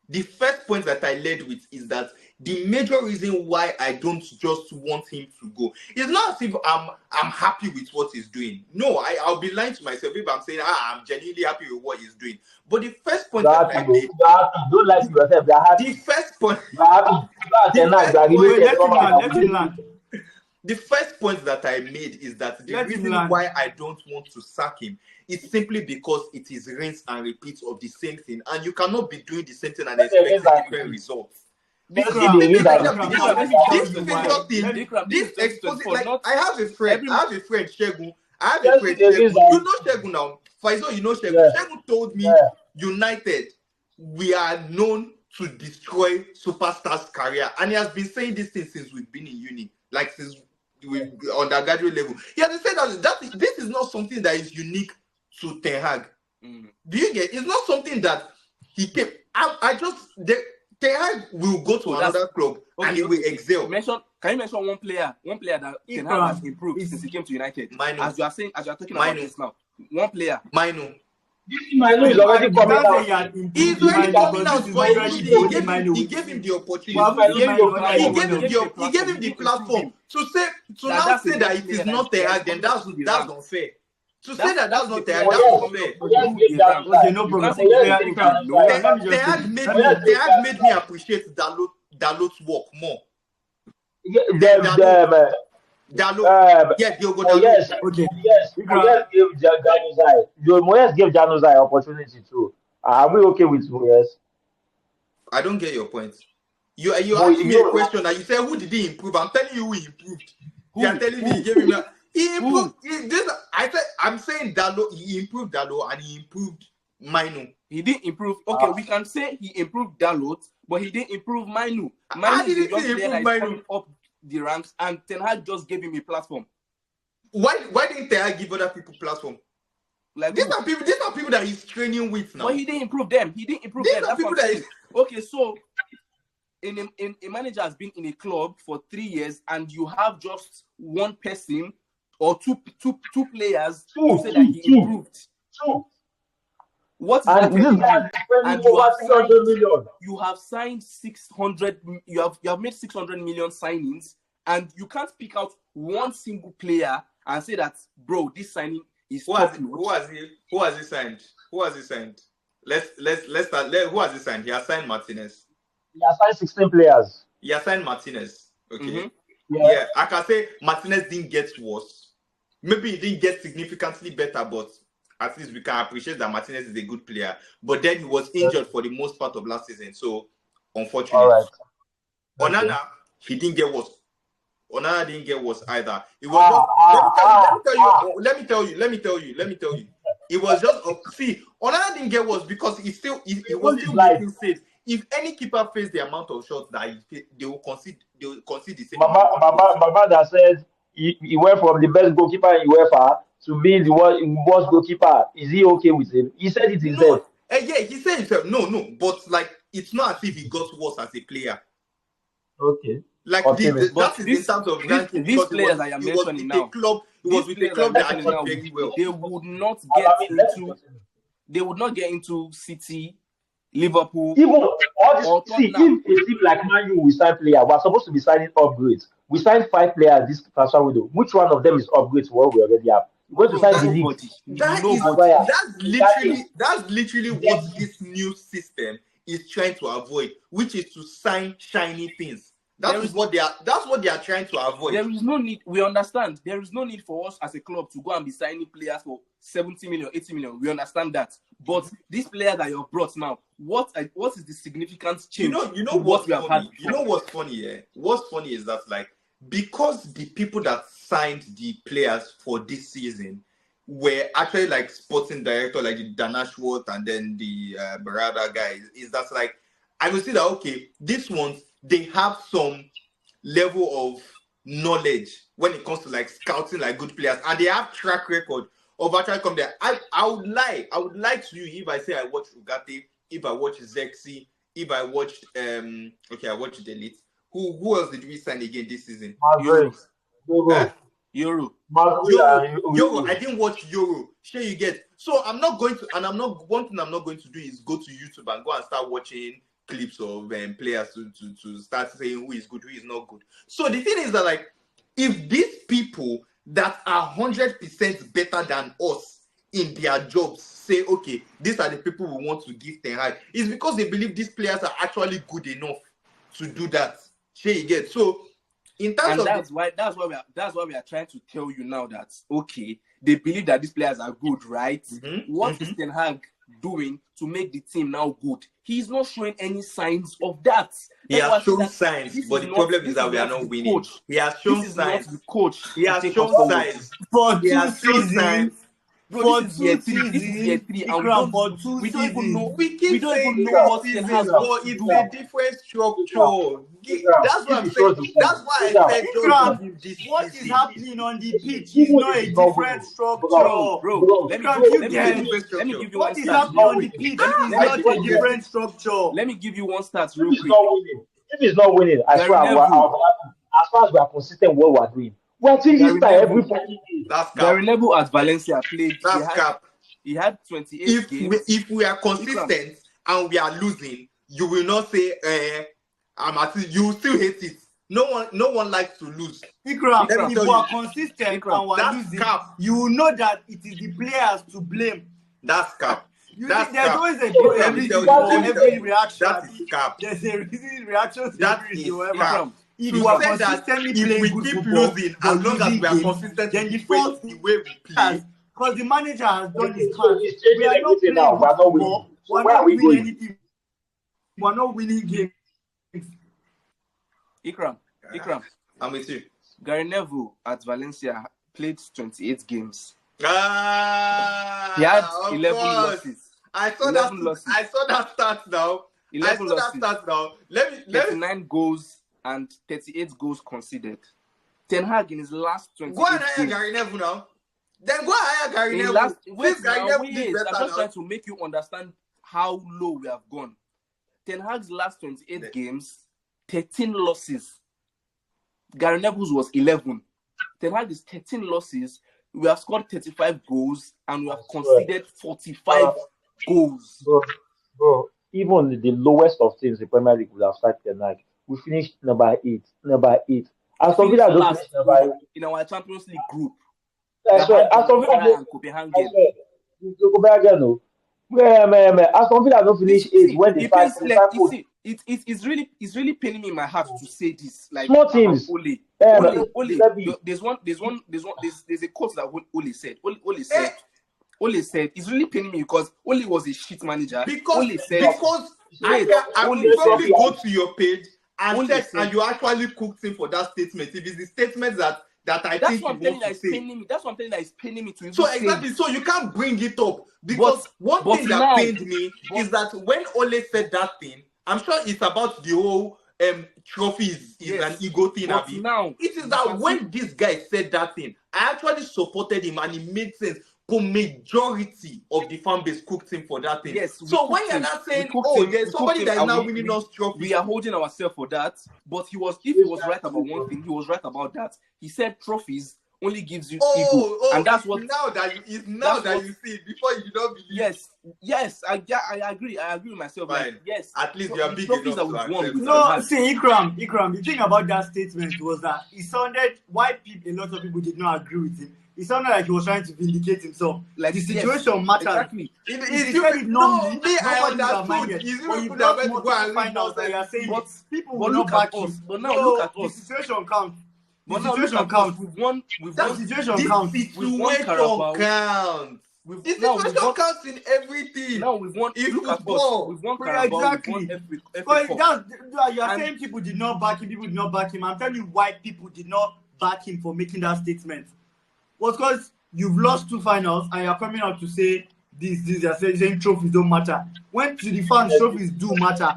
the first point that I led with is that the major reason why I don't just want him to go is not as if I'm happy with what he's doing. No, I'll be lying to myself if I'm saying I'm genuinely happy with what he's doing. But the first point that I made, don't lie to yourself. The first point. The first point that I made is that the reason why I don't want to sack him is simply because it is rinse and repeat of the same thing, and you cannot be doing the same thing and expecting different results. I have a friend, Shegun. You know Shegun now. Faizo, you know Shegun. Yeah. Shegun told me, United, we are known to destroy superstars' career, and he has been saying this thing since we've been in uni, like since we undergraduate level. He has said that this is not something that is unique to Ten Hag. Do you get? It's not something that he came. Ten Hag will go to another club and he will excel. Can you mention one player that Ten Hag has improved since he came to United? As you are talking about this now, one player. Mino. Mino is already coming out. He's already coming out. He gave him the opportunity. He gave him the platform to now say that it is not Ten Hag. Then that's unfair. To say that that's not Ten Hag, that's unfair. Okay, no problem. Ten Hag made me appreciate Dalot's work more. Diogo Dalot. Yes. Okay. Yes. Moyes gave Januzaj opportunity too. Are we okay with Moyes? I don't get your point. You asked me a question and you said, who did he improve? I'm telling you who he improved. You are telling me he gave him He improved. I'm saying Dalot. He improved Dalot and he improved Minu. He didn't improve. Okay, we can say he improved Dalot, but he didn't improve Minu. How Minu is did the he young player improve that is Minu? coming up the ranks, and Ten Hag just gave him a platform. Why didn't Ten give other people platform? Like These are people that he's training with now. But he didn't improve them. He didn't improve These them. are That's people what I'm that saying. Okay, so in a manager has been in a club for 3 years, and you have just one person or two players to say that he improved. What is And that? this guy is spending over 600 million. You have signed 600. You have made 600 million signings, and you can't pick out one single player and say that, bro, this signing is Who has he signed? Who has he signed? Let's start. Who has he signed? He has signed Martinez. He has signed 16 players. He has signed Martinez. Okay. Mm-hmm. Yeah, I can say Martinez didn't get worse. Maybe he didn't get significantly better, but at least we can appreciate that Martinez is a good player. But then he was injured for the most part of last season, so unfortunately. All right. Onana, he didn't get worse. Onana didn't get worse either. It was let me tell you. It was just see, Onana didn't get worse because he was still making saves. If any keeper faced the amount of shots that they will concede the same. Baba that said he went from the best goalkeeper in UEFA to be the worst goalkeeper. Is he okay with it? He said it himself. Yeah, he said himself. No, but like it's not as if he got worse as a player. Okay. Like okay, that is in terms of ranking. These players I am mentioning now. It was with a club that actually very well. They would not get into. They would not get into City, Liverpool. Even if a team like Man U we sign players, we're supposed to be signing upgrades. We signed 5 players this transfer window. Which one of them is upgrades to what we already have? We're going to sign the league. That's literally what this new system is trying to avoid, which is to sign shiny things. That's what they are trying to avoid. There is no need. We understand. There is no need for us as a club to go and be signing players for 70 million, 80 million. We understand that. But these players that you've brought now, what is the significant change? You know what we have had? You know what's funny? Yeah, what's funny is that like because the people that signed the players for this season were actually like sporting director, like the Dan Ashworth and then the Barada guys. Is that like I will see that okay, this ones. They have some level of knowledge when it comes to like scouting like good players, and they have track record of actually come there. I would lie to you if I say I watched Ugarte, if I watched Zexi, if I watched I watched Delete. Who else did we sign again this season? Euro. I didn't watch Euro. Sure you get. So I'm not going to, and one thing I'm not going to do is go to YouTube and go and start watching clips of players to start saying who is good, who is not good. So the thing is that like if these people that are 100% better than us in their jobs say, okay, these are the people we want to give Ten Hag, it's because they believe these players are actually good enough to do that. Sure you get. So in terms that's why we are trying to tell you now that okay, they believe that these players are good, right? Mm-hmm. What is Ten Hag doing to make the team now good? He's not showing any signs of that. He has shown signs, but the problem is that we are not winning. He has shown signs. He has shown signs. He has shown signs. For 2 seasons, this is year 3, and we don't even know. We don't even know what Ten Hag wants to do. It's a different structure. That's what I'm saying. That's why I said don't give this. What is happening on the pitch is not a different structure. Bro, let me give you one What is happening on the pitch is not a different structure. Let me give you one stat real quick. If it's not winning, I swear, as far as we are consistent with what we're doing, we're changing style every fucking day. That's cap. Gary Neville at Valencia played. That's cap. He had 28 games. If we are consistent and we are losing, you will not say, you will still hate it. No one likes to lose. Ikram, if you are consistent and we are losing, cap. you will know that it is the players to blame. That's cap. There's always a every reaction. That is cap. There's a reaction to that every is cap. If you are consistently playing if we good keep football, losing, as long as we are consistent, then the way we play. Because the manager has done his part. We are not playing now. We're not winning anything. We're not winning games. Ikram, I'm with you. Gary Neville at Valencia played 28 games. He had 11 losses. I saw 11 that. losses. I saw that stat now. 11 losses. Let me 39 goals and 38 goals conceded. Ten Hag in his last 28 go and hire games. Gary Neville now. Then go and hire Gary In Neville. last, Since wait, Gary now, Neville wait. did better I'm just now. trying to make you understand how low we have gone. Ten Hag's last 28 games, 13 losses. Gary Neville's was 11. Ten Hag is 13 losses. We have scored 35 goals and we have conceded 45 goals. Bro, even the lowest of teams in Premier League will have started Ten Hag. We finished number 8. Aston Villa don't finish number 8. In our Champions League group. I swear, Aston Villa and Copenhagen. I swear, Copenhagen, no. Aston Villa don't finish 8 when they start. It's really paining me in my heart to say this. Like small teams. Ole. There's a quote that Ole said. Ole said it's really paining me because Ole was a shit manager. Because I will probably go to your page and check, and you actually cooked him for that statement. If it's the statement that I think you want to say. That's what I'm telling you that is paining me to. So exactly, so you can't bring it up because one thing that pained me is that when Ole said that thing, I'm sure it's about the whole trophies is an ego thing. But now it is that when this guy said that thing, I actually supported him and it made sense. But majority of the fan base cooked him for that thing. Yes. So when you're not saying, there's somebody that is now winning us trophies, we are holding ourselves for that. But if he was right about one thing, he was right about that. He said trophies only gives you ego, and that's what now that you see it. Before you don't believe. Yes, I agree. I agree with myself. Fine. Like, yes, at least you are big enough to accept. No, see, Ikram. The thing about that statement was that it sounded a lot of people did not agree with him. It sounded like he was trying to vindicate himself. Like the situation matters. Exactly. I understood. It's even good that when you go and find out that you are saying people will look not at back us. you. But now look at the us. situation counts. But now look at us. We've won situation counts. The situation counts in everything. Now we've won. If look at us. We've won Carabao. Exactly. We've won you are saying people did not back him. People did not back him. I'm telling you why people did not back him for making that statement. Was because you've lost 2 finals and you're coming out to say this. You're saying trophies don't matter. When to the fans, trophies do matter.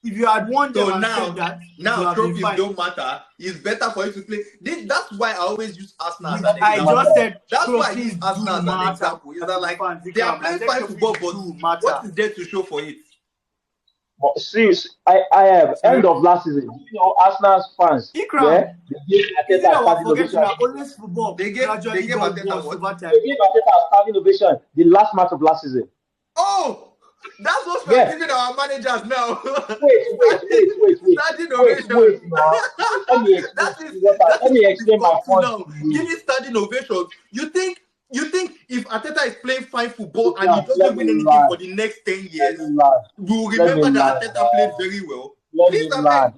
If you had won them and said that, now trophies don't matter. It's better for you to play. That's why I always use Arsenal as an example. I just said that's why I use trophies Arsenal as an example. Is that like they are playing fine football, but what is there to show for it? But see, I have end of last season. You know, Arsenal's fans. Ikram, they gave Arteta They gave Arteta a standing ovation the last match of last season. Oh, that's what we're giving our managers now. Wait. Standing ovation. Let me explain my point. Giving standing ovations. You think if Arteta is playing fine football and he doesn't win anything for the next 10 years, we'll remember that Arteta played very well. Let me land.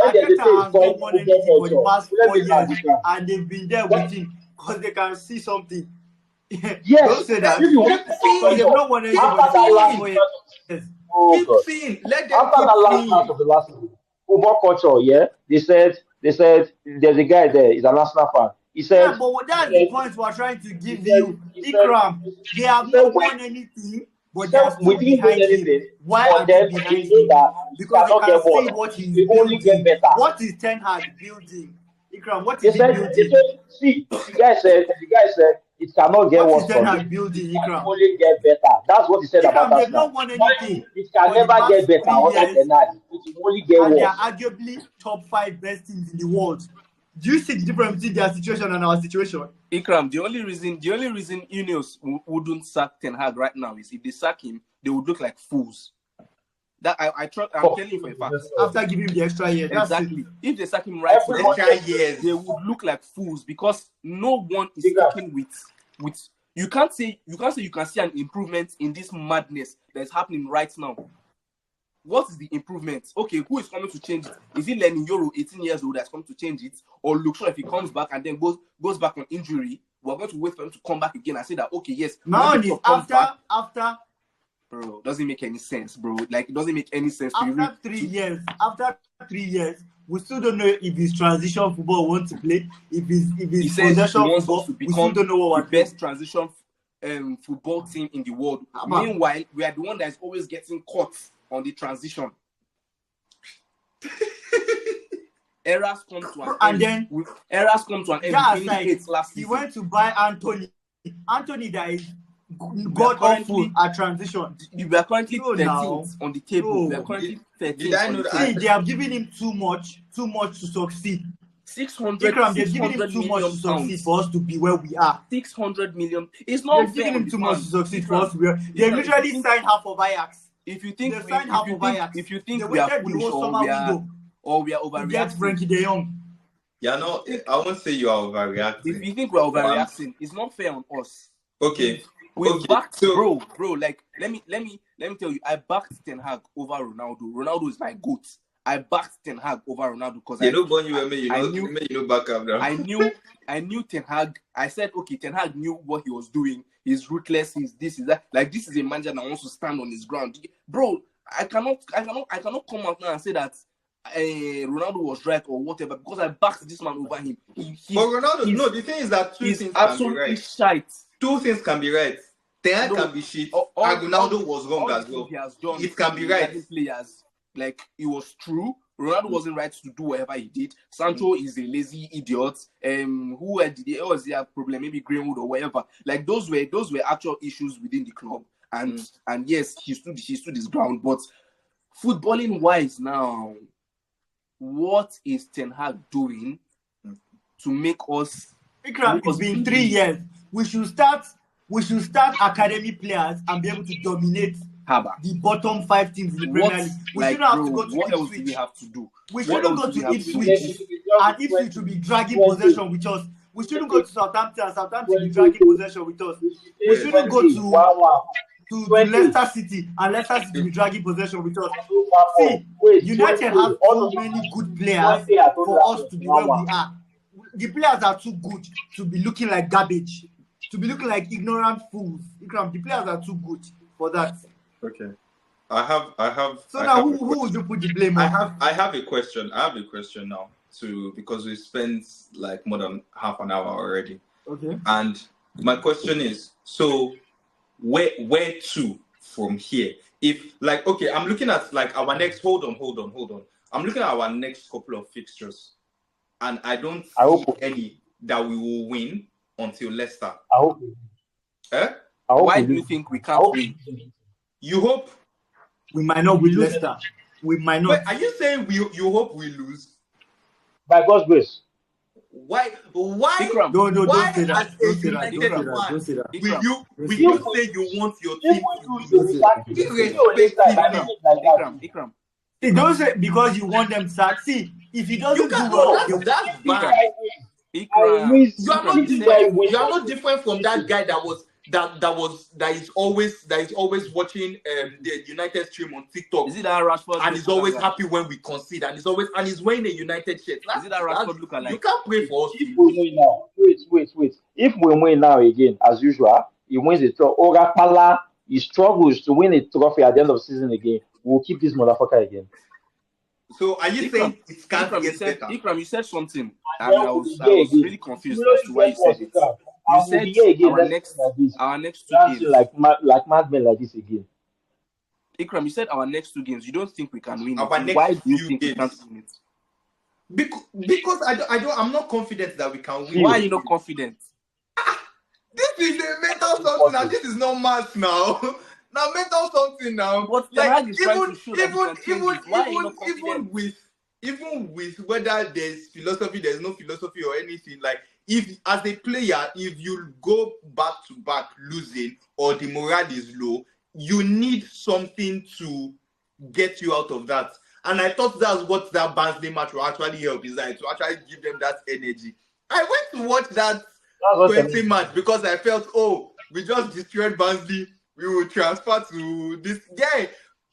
Arteta has not won anything for the past 4 years, and they've been there with him because they can see something. Yes, don't say that. Because they've not won anything for the past 4 years. Keep seeing. Let them after the last match of the last season, football culture, they said there's a guy there, he's an Arsenal fan. He said, but that's the point we're trying to give you. Ikram, they have not won anything, but they are still behind him. Why are they behind him? Because they can see what he's building. What is Ten Hag building? Ikram, what is he building? See, the guy said it cannot get worse. What is Ten Hag building, Ikram? Only get better. That's what he said about Ikram, us. they've not won anything. It can never get better under Ten Hag. It will only get worse. And they are arguably top 5 best teams in the world. Do you see the difference between their situation and our situation? Ikram, the only reason Ineos wouldn't sack Ten Hag right now is if they sack him, they would look like fools. That I'm telling you for a fact. After giving him the extra year, exactly. If they sack him right now, they would look like fools because no one is sticking with. You can't say you can see an improvement in this madness that is happening right now. What is the improvement? Okay, who is coming to change it? Is it Lenny Yoro, 18 years old, that's coming to change it? Or Luke Shaw, if he comes back and then goes back on injury, we're going to wait for him to come back again and say that, okay, yes. Now, after... Bro, doesn't make any sense, bro. Like, it doesn't make any sense. After 3 years, We still don't know if it's transition football we want to play. If He it's says he possession wants football, us to we still become don't know what the we're best transition football team in the world. Abba. Meanwhile, we are the one that is always getting caught on the transition. Errors come to an And end. then Errors come to an end. that We finished aside, 8th last he season. went to buy Anthony. Anthony that is We god are awful currently- at transition. We are currently No, 13th on the table. No. We are currently 13th Did I on know the that? table. See, they have given him too much to succeed. 600, Ikram, they've given him 600 too much to million succeed pounds. for us to be where we are. 600 million. It's not They've fair given on him the too much to fans. succeed for Ikram, us to be where they Ikram, literally if you think- signed half of Ajax. If you They think signed half of Ajax. if you They think we are waited the foolish whole or summer we are window to get overreacting, Frankie De Jong. Yeah, no, I won't say you are if overreacting. you think we're overreacting, it's not fair on us. Okay. We've Okay, backed, so- bro. Like, let me tell you, I backed Ten Hag over Ronaldo. Ronaldo is my goat. I backed Ten Hag over Ronaldo because You know, when you I know, knew- you know, back up now. I knew Ten Hag. I said, okay, Ten Hag knew what he was doing. He's ruthless. He's this, is that. Like, this is a manager that wants to stand on his ground, bro. I cannot come out now and say that Ronaldo was right or whatever because I backed this man over him. But Ronaldo, no, the thing is that two He's things can be absolutely right. shite. Two things can be right. Ten Hag No, can be shit, all- and Ronaldo was wrong all the as things well. He has done It can be regarding right. Players, like, it was true. Ronaldo wasn't right to do whatever he did. Sancho is a lazy idiot. Who did he have problem? Maybe Greenwood or whatever. Like, those were actual issues within the club. And yes, he stood his ground. But footballing wise now, what is Ten Hag doing to make us? Ikram, it's been 3 years. We should start academy players and be able to dominate Haba? the bottom 5 teams in the Premier League. We shouldn't have to go to what else do Ipswich. we have to do? We What shouldn't else go do we to have to do? Ipswich, and Ipswich will be dragging possession with us. We shouldn't go to Southampton, and Southampton will be dragging possession with us. We shouldn't go to Leicester City, and Leicester City will be dragging possession with us. See, United have so many good players for us to be where we are. The players are too good to be looking like garbage, to be looking like ignorant fools. Ikram, the players are too good for that. Okay. I have. So I now, have who a question. would you put the blame I on? have a question. I have a question now because we spent like more than half an hour already. Okay. And my question is, so where to from here? If like, okay, I'm looking at like our next. Hold on. I'm looking at our next couple of fixtures, and I don't see any that we will win until Leicester. I hope. Why do you think we can't win? You hope? We might not win Leicester. We might not. Wait, are you saying you hope we lose? By God's grace. Why? Ikram, No, Why don't say that. as a Don't say that. United Don't say that. fan Don't say that. will you Ikram. say you want your If team we to lose, lose? See, don't say because you want them sacked. See, if he doesn't You do can well, no, that's bad. Ikram. You are not Ikram, different. You are not different from that guy that is always watching the United stream on TikTok. Is it that Rashford? And he's always happy when we concede, and he's wearing a United shirt. Is it that Rashford look alike? You can't pray for us. If we win now, wait. If we win now again, as usual, he wins the trophy. Orapala, he struggles to win a trophy at the end of the season again. We'll keep this motherfucker again. So are you saying it can't get better? Ikram, you said something, and I was really confused as to why you said it. You said our next 2 games. Like madmen like this again. Ikram, you said our next 2 games. You don't think we can win Our it. next Why do you few think we games. can't win it? Because I'm not confident that we can win. Why are you not confident? This is a mental something, and this is not maths now. Now mental something now. But Ten Hag is trying to show that we can change it. Why are you not confident? even with whether there's philosophy, there's no philosophy or anything, like if as a player, if you go back to back losing or the morale is low, you need something to get you out of that. And I thought that's what that Barnsley match will actually help, is like to actually give them that energy. I went to watch that 20 match because I felt, we just destroyed Barnsley. We will transfer to this guy.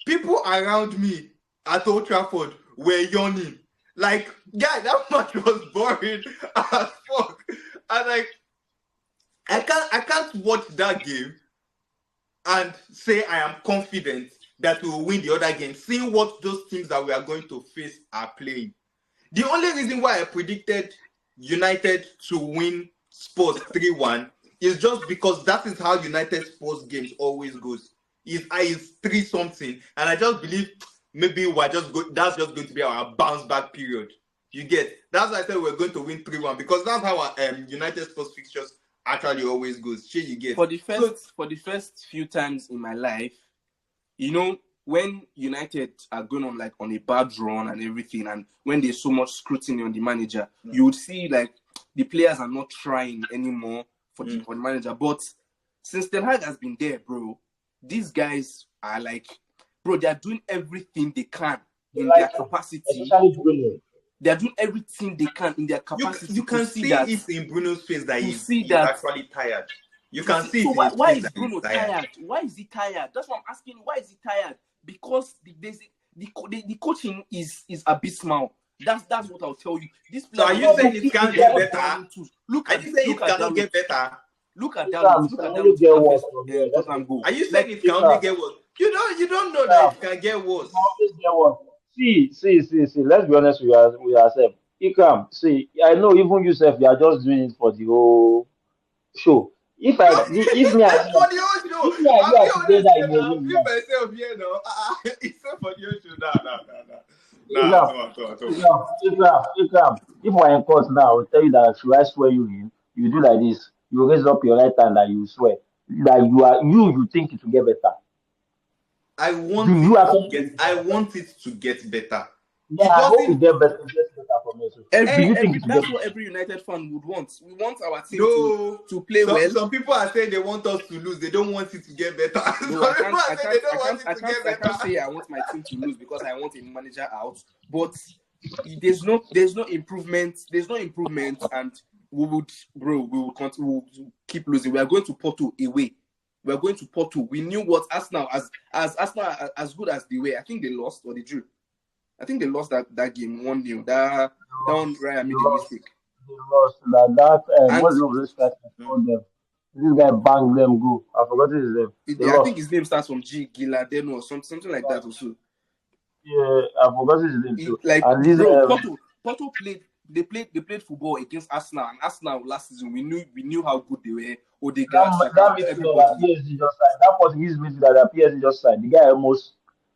People around me at Old Trafford were yawning. Like, guy, that match was boring as fuck. And like, I can't watch that game and say I am confident that we will win the other game, seeing what those teams that we are going to face are playing. The only reason why I predicted United to win Spurs 3-1 is just because that is how United Spurs games always goes. Is 3-something, and I just believe maybe that's just going to be our bounce back period. You get? That's why I said we're going to win 3-1 because that's how our United Spurs fixtures actually always goes. Sure, you get? For the first few times in my life, you know, when United are going on like on a bad run and everything, and when there's so much scrutiny on the manager, you would see like the players are not trying anymore for the manager. But since Ten Hag has been there, bro, these guys are like, bro, they are doing everything they can in their capacity. Especially Bruno. They are doing everything they can in their capacity. You can see that it in Bruno's face that he's actually tired. You can see. So why is Bruno tired? Why is he tired? That's what I'm asking. Why is he tired? Because the coaching is abysmal. That's what I'll tell you. This so are you saying it can't get better? Are you saying it cannot get better? Look at that. Look at that. Are you saying it can only get worse? You don't know that it can get worse. See. Let's be honest with ourselves. Ikram, see, I know even yourself, you are just doing it for the whole show. If me and you are together in a room, myself here now. It's not for the show. Ikram, if we're in court now, I will tell you that should I swear you in, you do like this. You raise up your right hand and you swear that you think it will get better. I want it to get better. Yeah, I hope it get better for me. That's what every United fan would want. We want our team to play well. Some people are saying they want us to lose. They don't want it to get better. No, I can't say I want my team to lose because I want a manager out. But there's no improvement. There's no improvement, and we will keep losing. We are going to Porto away. We are going to Porto. We knew what Arsenal as good as they were. I think they lost or they drew. I think they lost that game 1-0. That one Ryan made a mistake. They lost what's the guy on them? This guy banged them go. I forgot his name. I think his name starts from G Giladeno or something like that also. Yeah, I forgot his name too. Like Porto played. They played football against Arsenal, and Arsenal last season we knew how good they were. That PSG just signed. That Portuguese midfielder that PSG just signed. The guy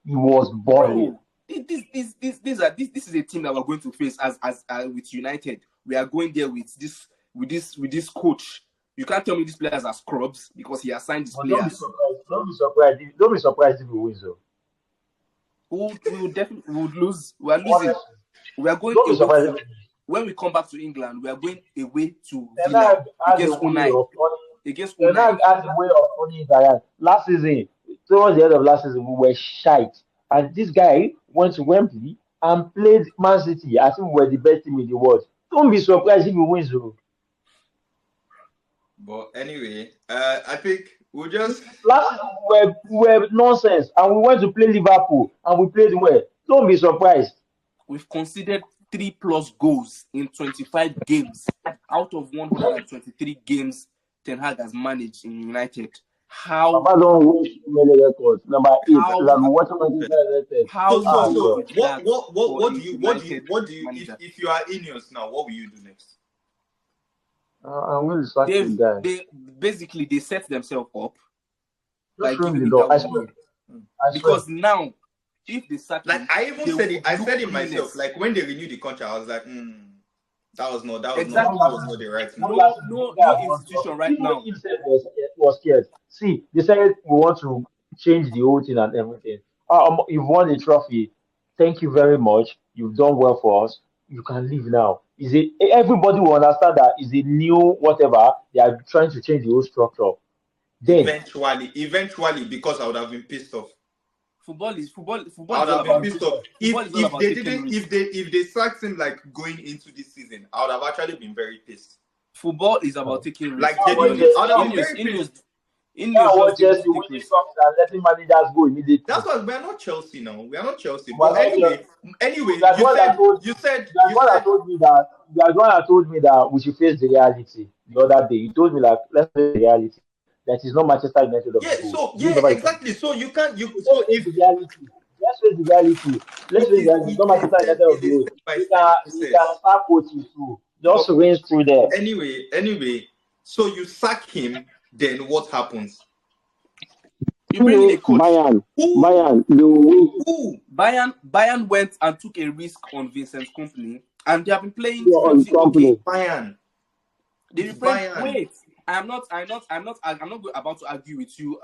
he was boring. This is a team that we're going to face as with United. We are going there with this coach. You can't tell me these players are scrubs because he assigned these players. Don't be surprised if we win. So we would lose. We are losing. We are going away. When we come back to England, we are going away to Villa against Unai. Ten Hag has a way of turning it. Last season, towards the end of last season, we were shite. And this guy went to Wembley and played Man City as if we were the best team in the world. Don't be surprised if we win, so. But anyway, I think we'll just... Last season, we were nonsense. And we went to play Liverpool and we played well. Don't be surprised. We've conceded 3+ goals in 25 games out of 123 games Ten Hag has managed in United. How? I don't wish many records. Number 8. What do you if you are Ineos now? What will you do next? I'm going to sack the guy. They set themselves up. Like because now, if they sack him, I said it myself. Like when they renewed the contract, I was like, that was not the right move. No institution right now. Was scared. See, they said we want to change the whole thing and everything. You've won a trophy. Thank you very much. You've done well for us. You can leave now. Everybody will understand that is a new whatever. They are trying to change the whole structure. Then eventually, because I would have been pissed off. Football. I would have been pissed off. If they sacked him like going into this season, I would have actually been very pissed. Football is about taking risks. Like Ineos just letting managers go immediately. That's why we're not Chelsea now. We are not Chelsea. But anyway, I told me that we should face the reality the other day. You told me like let's face the reality. That is not Manchester United. Exactly. So you can't. If let's face the reality. Let's face the reality. No Manchester United of the way. step-by-step You can process. start coaching too. Just But range through there. anyway, so you sack him, then what happens? You bring in a coach. Bayern, Who? Bayern went and took a risk on Vincent's company, and they have been playing on pretty okay. Bayern. They've been playing. Wait, I'm not about to argue with you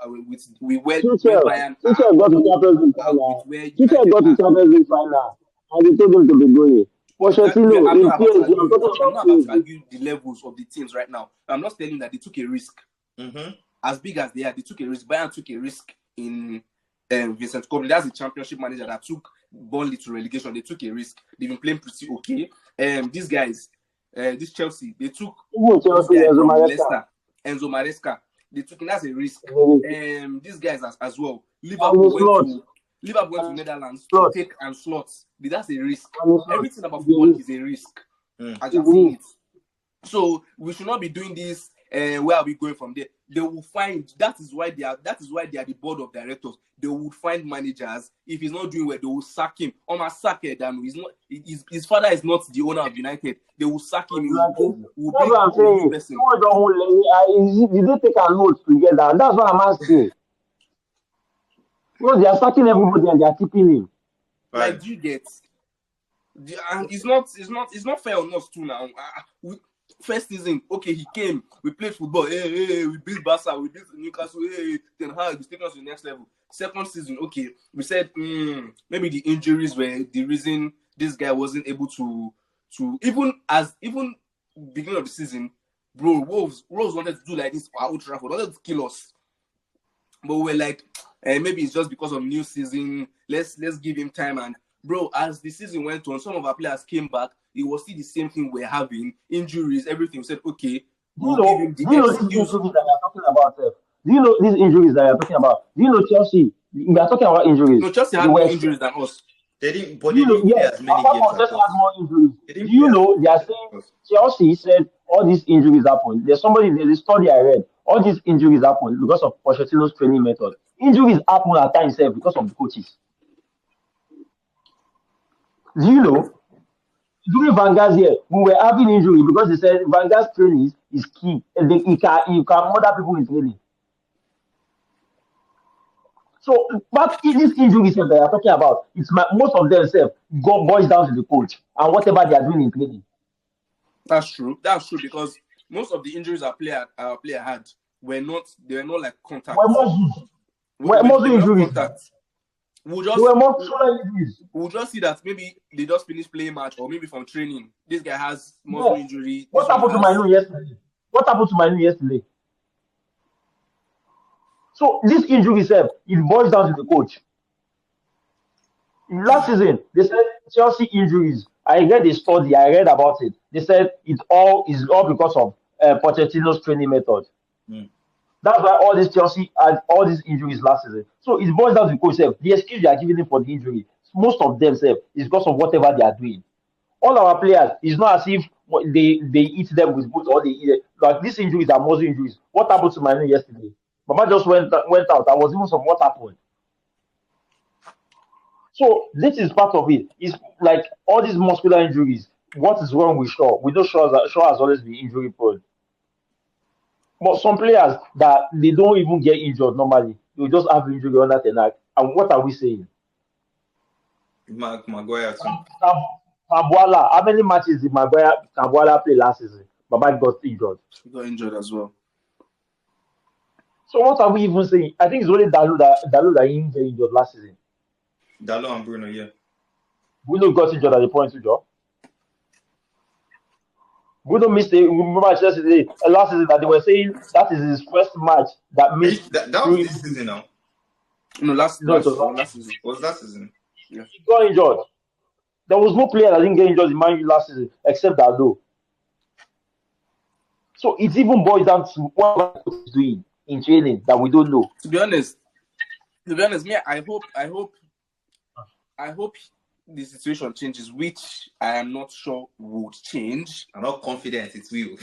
with where Bayern Tuchel got to Champions League final. Tuchel got to Champions League final, and they told him to be going. Pochettino in PSG. I'm not about to argue the levels of the teams right now. I'm not telling that they took a risk. As big as they are, they took a risk. Bayern took a risk in Vincent Kompany. That's the championship manager that took Burnley to relegation. They took a risk. They've been playing pretty okay. These guys, this Chelsea, they took Leicester, Enzo Maresca. They took him as a risk. These guys as well. Liverpool went to Netherlands to take and slots. That's a risk. Everything about football is a risk. I just see it. So we should not be doing this. Where are we going from there? They will find. That is why they are the board of directors. They will find managers. If he's not doing well, they will sack him. Sack him. He's not. His father is not the owner of United. They will sack him. That's what I'm saying. Did they take a note together? That's what I'm asking. Because they are sacking everybody and they are keeping him. Like, do you get? And it's not fair on us too now. First season, okay, he came. We played football. Hey, we beat Barca. We beat Newcastle. Hey, Ten Hag, he's taking us to the next level. Second season, okay, we said maybe the injuries were the reason this guy wasn't able to even beginning of the season, bro. Wolves wanted to do like this for Old Trafford. Wanted to kill us, but we were like, maybe it's just because of new season. Let's give him time. And bro, as the season went on, some of our players came back. It was still the same thing we're having, injuries, everything. We said, okay, we'll give him the excuse. Do you know these injuries that you're talking about? Do you know Chelsea? We are talking about injuries. No, Chelsea had more injuries than us. They didn't play as many games as us. More injuries. Do you know they are saying Chelsea said all these injuries happen? There's a study I read. All these injuries happen because of Pochettino's training method. Injuries happen at times because of the coaches. Do you know? During Van Gaal's year, we were having injury because they said Van Gaal's training is key. And you can murder people in training. So, but these injuries that they are talking about, most of them boils down to the coach and whatever they are doing in training. That's true because most of the injuries our player had were not like contact. Muscle injuries. We'll just see that maybe they just finished playing match or maybe from training. This guy has muscle injury. What happened to Manu yesterday? So this injury it boils down to the coach. Last season, they said Chelsea injuries. I read a study. I read about it. They said is all because of Pochettino's training method. That's why all these Chelsea had all these injuries last season. So it boils down to the coach. The excuse they are giving him for the injury, most of them is because of whatever they are doing. All our players, it's not as if they eat them with boots or they eat it. Like these injuries are muscle injuries. What happened to Manu yesterday? Mama just went out. I was even some what happened. So this is part of it. It's like all these muscular injuries. What is wrong with Shaw? We know Shaw has always been injury prone. But some players that they don't even get injured normally, they just have injury under Ten Hag. And what are we saying? Maguire too. Kambuala, how many matches did Kambuala play last season? Baba got injured. He got injured as well. So what are we even saying? I think it's only Dalu that didn't get injured last season. Dalu and Bruno, yeah. Bruno got injured at the point to job. Bruno missed remember last season that they were saying that is his first match that missed. That was this season now. No, last season. Was last season? Yeah. He got injured. There was no player that didn't get injured in Man U last season except Dalu. So it even boils down to what he's doing in training that we don't know. To be honest, me, I hope the situation changes, which I am not sure would change. I'm not confident it will.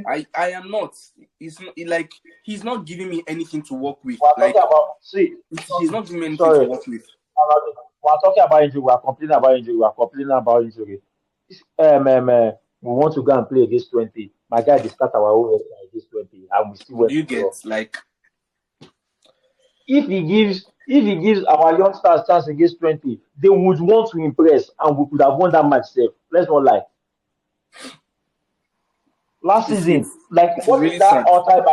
I am not. It's not, like he's not giving me anything to work with. He's He's not giving me anything to work with. are talking about injury. We are complaining about injury. We are complaining about injury. We want to go and play against 20. My guy, they start our own against 20, and we still Would went you to draw. get like If he gives our youngsters chance against 20, they would want to impress, and we could have won that match safe. Let's not lie. Last it's season, it's like it's what is really that sad. outside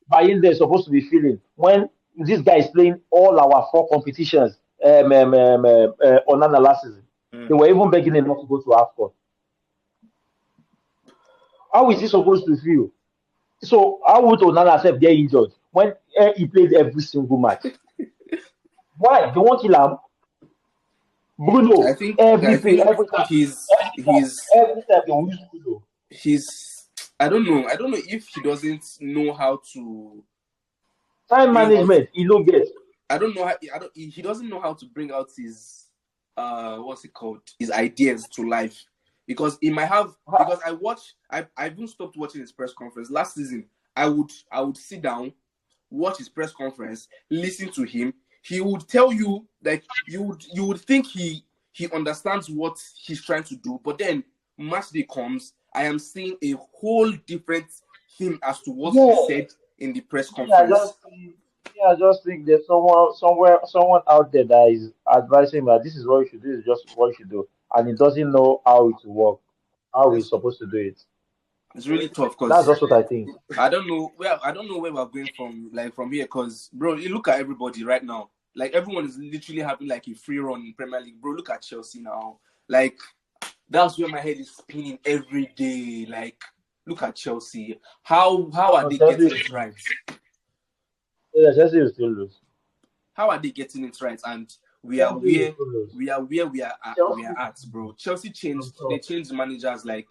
by in there supposed to be feeling when this guy is playing all our 4 competitions on last season? They were even begging him not to go to AFCON. How is he supposed to feel? So how would Onana self get injured when he played every single match? Why? They won't kill him. I Bruno, think I every play, think every time, he's every time, he's every time they will use Bruno. he's I don't know. I don't know if he doesn't know how to Time bring out. management, he don't get. I don't know how. He doesn't know how to bring out his what's it called? His ideas to life. Because he might have. Because I even stopped watching his press conference last season. I would sit down, watch his press conference, listen to him. He would tell you like you would think he understands what he's trying to do, but then match day comes, I am seeing a whole different him as to what Yeah, he said in the press yeah, conference. I just think there's someone out there that is advising him that this is what you should do, this is just what you should do, and he doesn't know how it will work, how he's supposed to do it. It's really tough That's because just what I think. I don't know where we're going from here. Because bro, you look at everybody right now. Like everyone is literally having like a free run in Premier League. Bro, look at Chelsea now. Like that's where my head is spinning every day. Like look at Chelsea. How are they getting it right? Yeah, Chelsea will still lose. How are they getting it right? And we are where we are at, bro. Chelsea changed. They changed managers like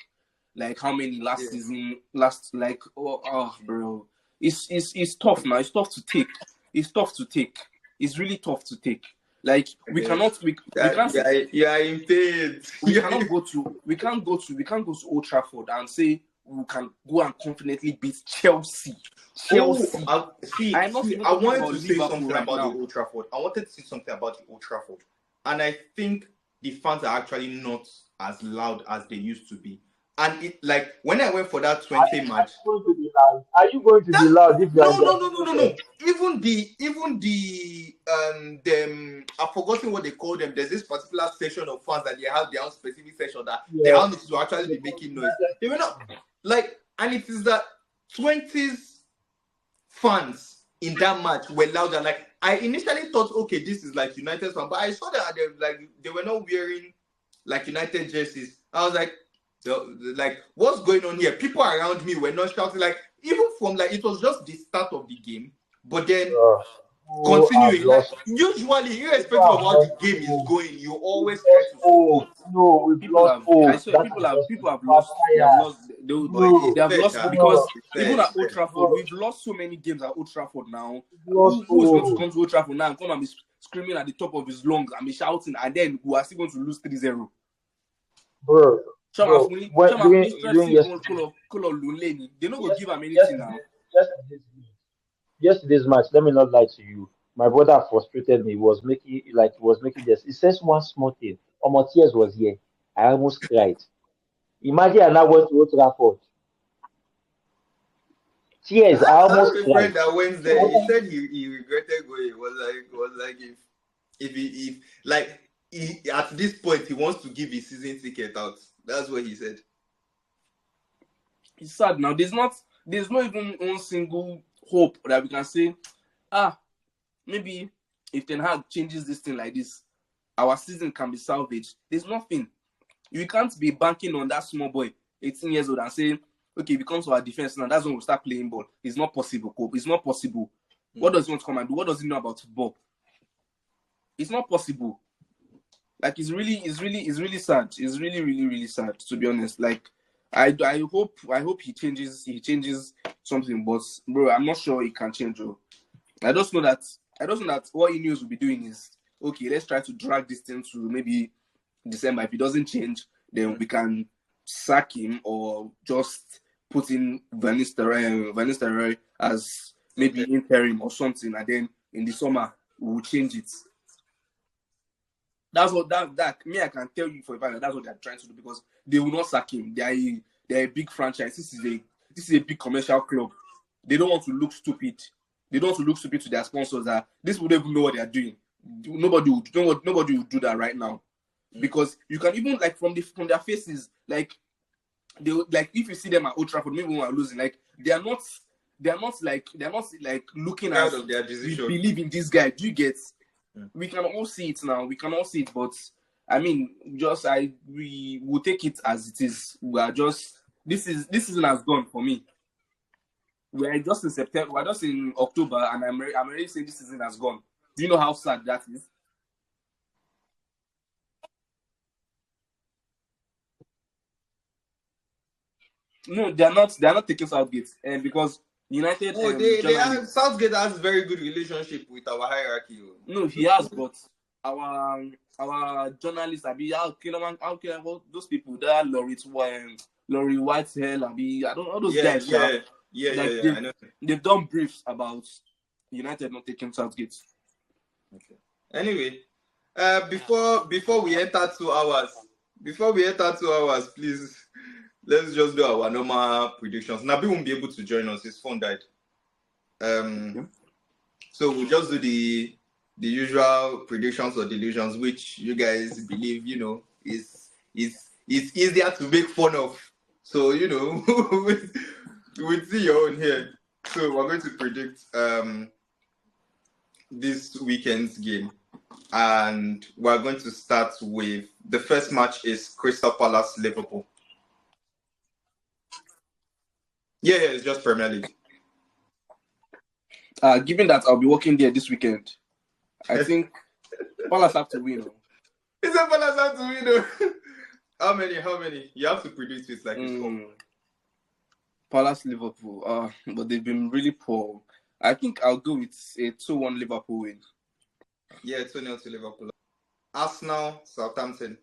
how many last season? Bro, it's tough now. It's tough to take. It's tough to take. It's really tough to take. Like we can't. You are in pain. We can't go to Old Trafford and say we can go and confidently beat Chelsea. I wanted to say Liverpool something right about now. the Old Trafford. I wanted to say something about the Old Trafford, and I think the fans are actually not as loud as they used to be. And it like when I went for that 20 match. Are you going to be loud if you are No. Even the them I've forgotten what they call them. There's this particular section of fans that they have their own specific section that they are not to actually be making noise. They were not like, and it is that 20s fans in that match were louder. Like I initially thought, okay, this is like United fan, but I saw that they were not wearing like United jerseys. I was like, what's going on here? People around me were not shouting, like even from like it was just the start of the game, but then continuing. Like usually, irrespective of how the game is going, you always try to support. People have lost. They have lost because even at Old Trafford, we've lost so many games at Old Trafford now. Who is going to come to Old Trafford now and come and be screaming at the top of his lungs and be shouting, and then we are still going to lose 3-0? Bro. They don't go give him anything now. Yesterday's match, let me not lie to you. My brother frustrated me. He was making this. He says one small thing. My tears was here. I almost cried. Imagine I now went to Old Trafford. Tears, I almost cried. A friend that went there, he said he regretted going. It was like if at this point he wants to give his season ticket out. That's what he said. It's sad now. There's not even one single hope that we can say, maybe if Ten Hag changes this thing like this, our season can be salvaged. There's nothing. You can't be banking on that small boy, 18 years old, and say, okay, if he comes to our defense now, that's when we'll start playing ball. It's not possible, Cope. It's not possible. What does he want to come and do? What does he know about football? It's not possible. Like it's really sad. It's really, really, really sad, to be honest. Like I hope he changes something, but bro, I'm not sure he can change. I just know that what he knows will be doing is, okay, let's try to drag this thing to maybe December. If he doesn't change, then we can sack him or just put in Van Nistelrooy as maybe interim or something, and then in the summer we'll change it. That's what that me. I can tell you for a fact that that's what they're trying to do because they will not sack him. They're a big franchise. This is a big commercial club. They don't want to look stupid. They don't want to look stupid to their sponsors. That this would even know what they are doing. Nobody would do that right now, because you can even like from their faces, like they like if you see them at Old Trafford, maybe when we're losing, like they're not like looking Proud at of their we decision. believe in this guy. Do you get? We can all see it now. We can all see it, but I mean, we will take it as it is. We are just this season has gone for me. We are just in September. We're just in October, and I'm already saying this season has gone. Do you know how sad that is? No, they are not taking Southgate, and because United. Southgate has very good relationship with our hierarchy. No, he has, but our journalists, how can those people that Laurie Whitehall, I don't know those guys. I know. They've done briefs about United not taking Southgate. Okay. Anyway, before we enter 2 hours, please let's just do our normal predictions. Nabi won't be able to join us; his phone died. So we'll just do the usual predictions or delusions, which you guys believe, is easier to make fun of. So we'll see your own here. So we're going to predict this weekend's game, and we're going to start with the first match is Crystal Palace Liverpool. Yeah, it's just Premier League. Given that I'll be working there this weekend, I think Palace have to win. It's a Palace have to win. How many? You have to predict it like it's Palace Liverpool. But they've been really poor. I think I'll go with a 2-1 Liverpool win. Yeah, 2-0 to Liverpool. Arsenal, Southampton.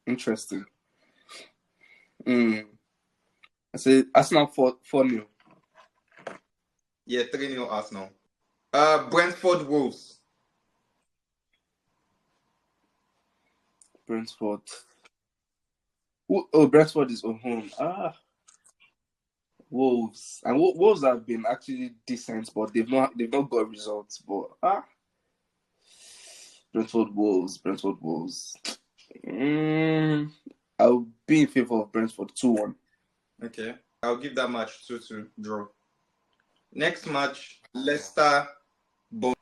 Interesting. I say Arsenal 4-0. Yeah, 3-0 Arsenal. Brentford, Wolves. Brentford. Brentford is on home. Wolves. And Wolves have been actually decent, but they've not got results. But Brentford Wolves. I'll be in favor of Brentford 2-1. Okay. I'll give that match 2-2 draw. Next match, Leicester Bournemouth.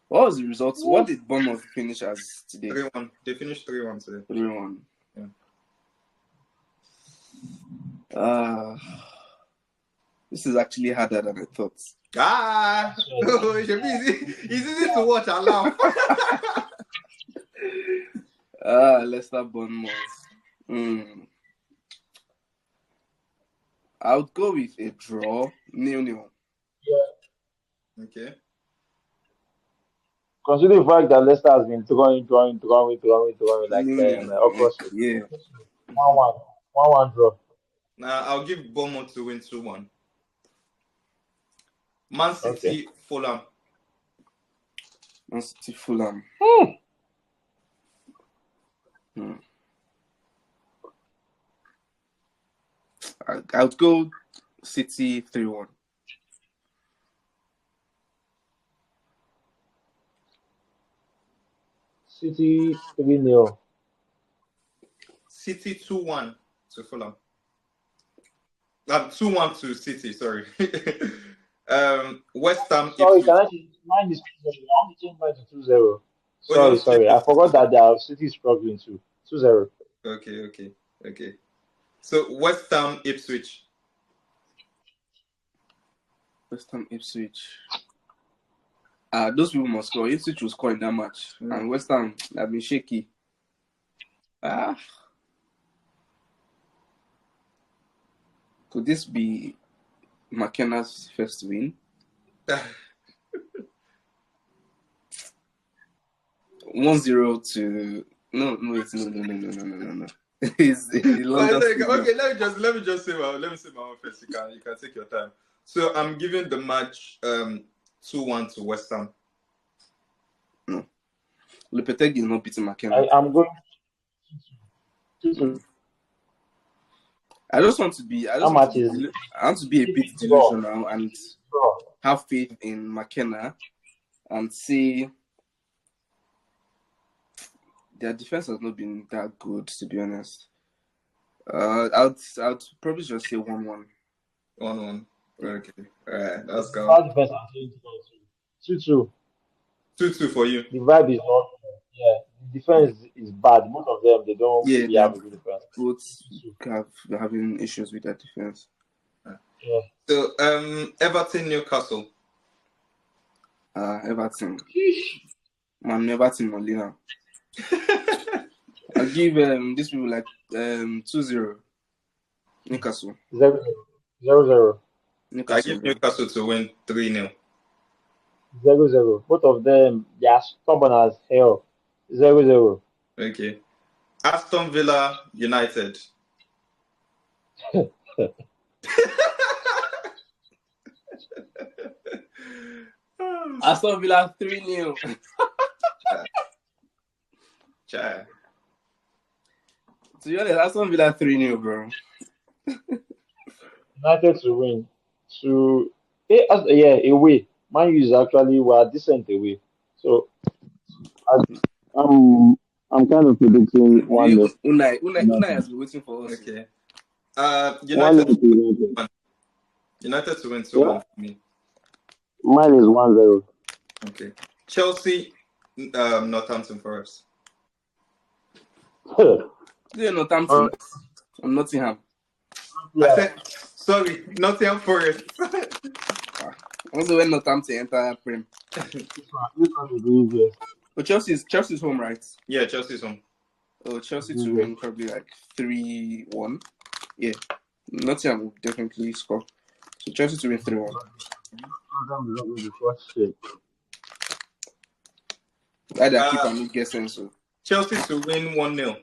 What was the results? What did Bournemouth finish as today? 3-1. They finished 3-1 today. 3-1. Yeah. This is actually harder than I thought. It's easy to watch and laugh. Leicester Bournemouth. I would go with a draw, 0-0. Yeah. Okay. Considering the fact that Leicester has been drawing like August. Yeah. 1-1 draw. Now I'll give Bournemouth to win 2-1. Man City, Fulham. Man City, Fulham. I would go City 3-1. City 3-0. City 2-1 to Fulham. 2-1 to City, sorry. West Ham. Sorry, can I change mine? I want to change mine to 2-0. Sorry. I forgot that the City is struggling too. 2-0. Okay. So West Ham, Ipswich. West Ham, Ipswich. Those people must score. Ipswich will score in that match. And West Ham have been shaky. Could this be McKenna's first win? 1-0 to no. Okay, let me just say my own first. You can take your time. So I'm giving the match 2-1 to West Ham. Lopetegui is not beating McKenna. I'm going to. I just want to be. How much is I want to be a bit delusional and have faith in McKenna and say their defense has not been that good, to be honest. I'd probably just say 1-1. 1-1. Okay. All right. That's go. Bad defense? 2-2. 2-2 for you. The vibe is not. Yeah, the defense is bad. Both of them, they don't really have a good defense. Both they're having issues with their defense. Yeah. So, Everton, Newcastle. Everton. Man, Everton Molina. I'll give these people like 2-0. Newcastle. 0-0. I give Newcastle to win 3-0. 0-0. Both of them, they are stubborn as hell. 0-0. Okay. Aston Villa, United. Aston Villa 3-0. Chai. To be honest, Aston Villa 3-0, bro. United to win. Away. Man U is actually decent away. So I'm kind of predicting 1-0. Unai has been waiting for us. Okay. 1-0 to United. United to win 2-1 for me. Mine is 1-0. Okay. Chelsea, Northampton Forest. Northampton. I'm Nottingham. Yeah. I said, sorry, Nottingham Forest. Also, when Northampton enter Prem. This one is easier. But Chelsea's home, right? Yeah, Chelsea's home. Oh, Chelsea to win probably like 3-1. Yeah. Nottingham will definitely score. So Chelsea to win 3-1. Why did I keep on guessing so? Chelsea to win 1-0.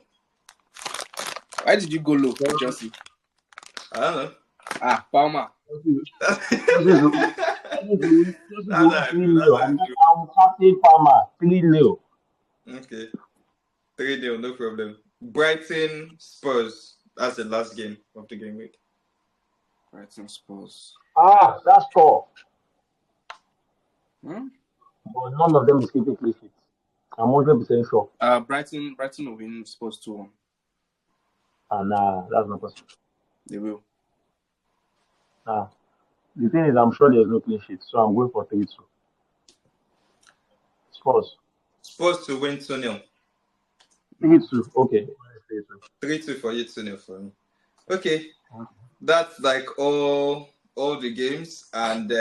Why did you go low for Chelsea? I don't know. Palmer. I'm Captain Palmer. 3-0. Okay. 3-0, no problem. Brighton, Spurs. That's the last game of the game week. Brighton, Spurs. That's tough. Hmm? But none of them is keeping clean sheets. I'm 100% sure. Brighton will win Spurs 2-1. Nah, that's not possible. They will. The thing is, I'm sure there's no clean sheet, so I'm going for 3-2. Spurs. Spurs to win 2-0. 3-2. Okay. 3-2 for you, 2-0 for me. Okay. That's like all the games, and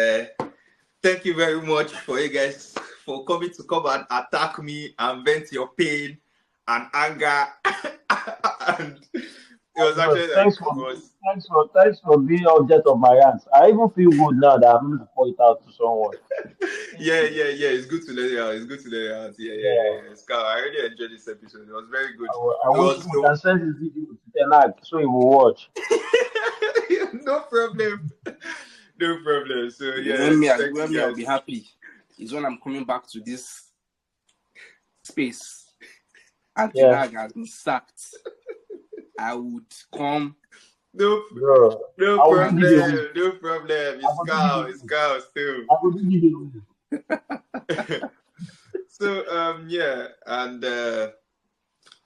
thank you very much for you guys for coming to come and attack me and vent your pain and anger. And it was actually thanks for being object of my rants. I even feel good now that I'm going to point out to someone. Yeah. It's good to let it out. Yeah. Scar, I really enjoyed this episode. It was very good. I wish you can send this video to Ten Hag so he will watch. No problem. So yeah, when me I'll be happy is when I'm coming back to this space and Ten Hag has been sacked. I would come. No problem. It's Scar still. I will give you. So and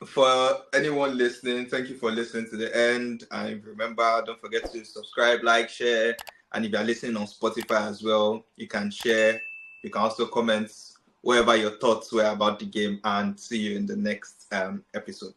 for anyone listening, thank you for listening to the end. And remember, don't forget to subscribe, like, share. And if you're listening on Spotify as well, you can share. You can also comment whatever your thoughts were about the game. And see you in the next episode.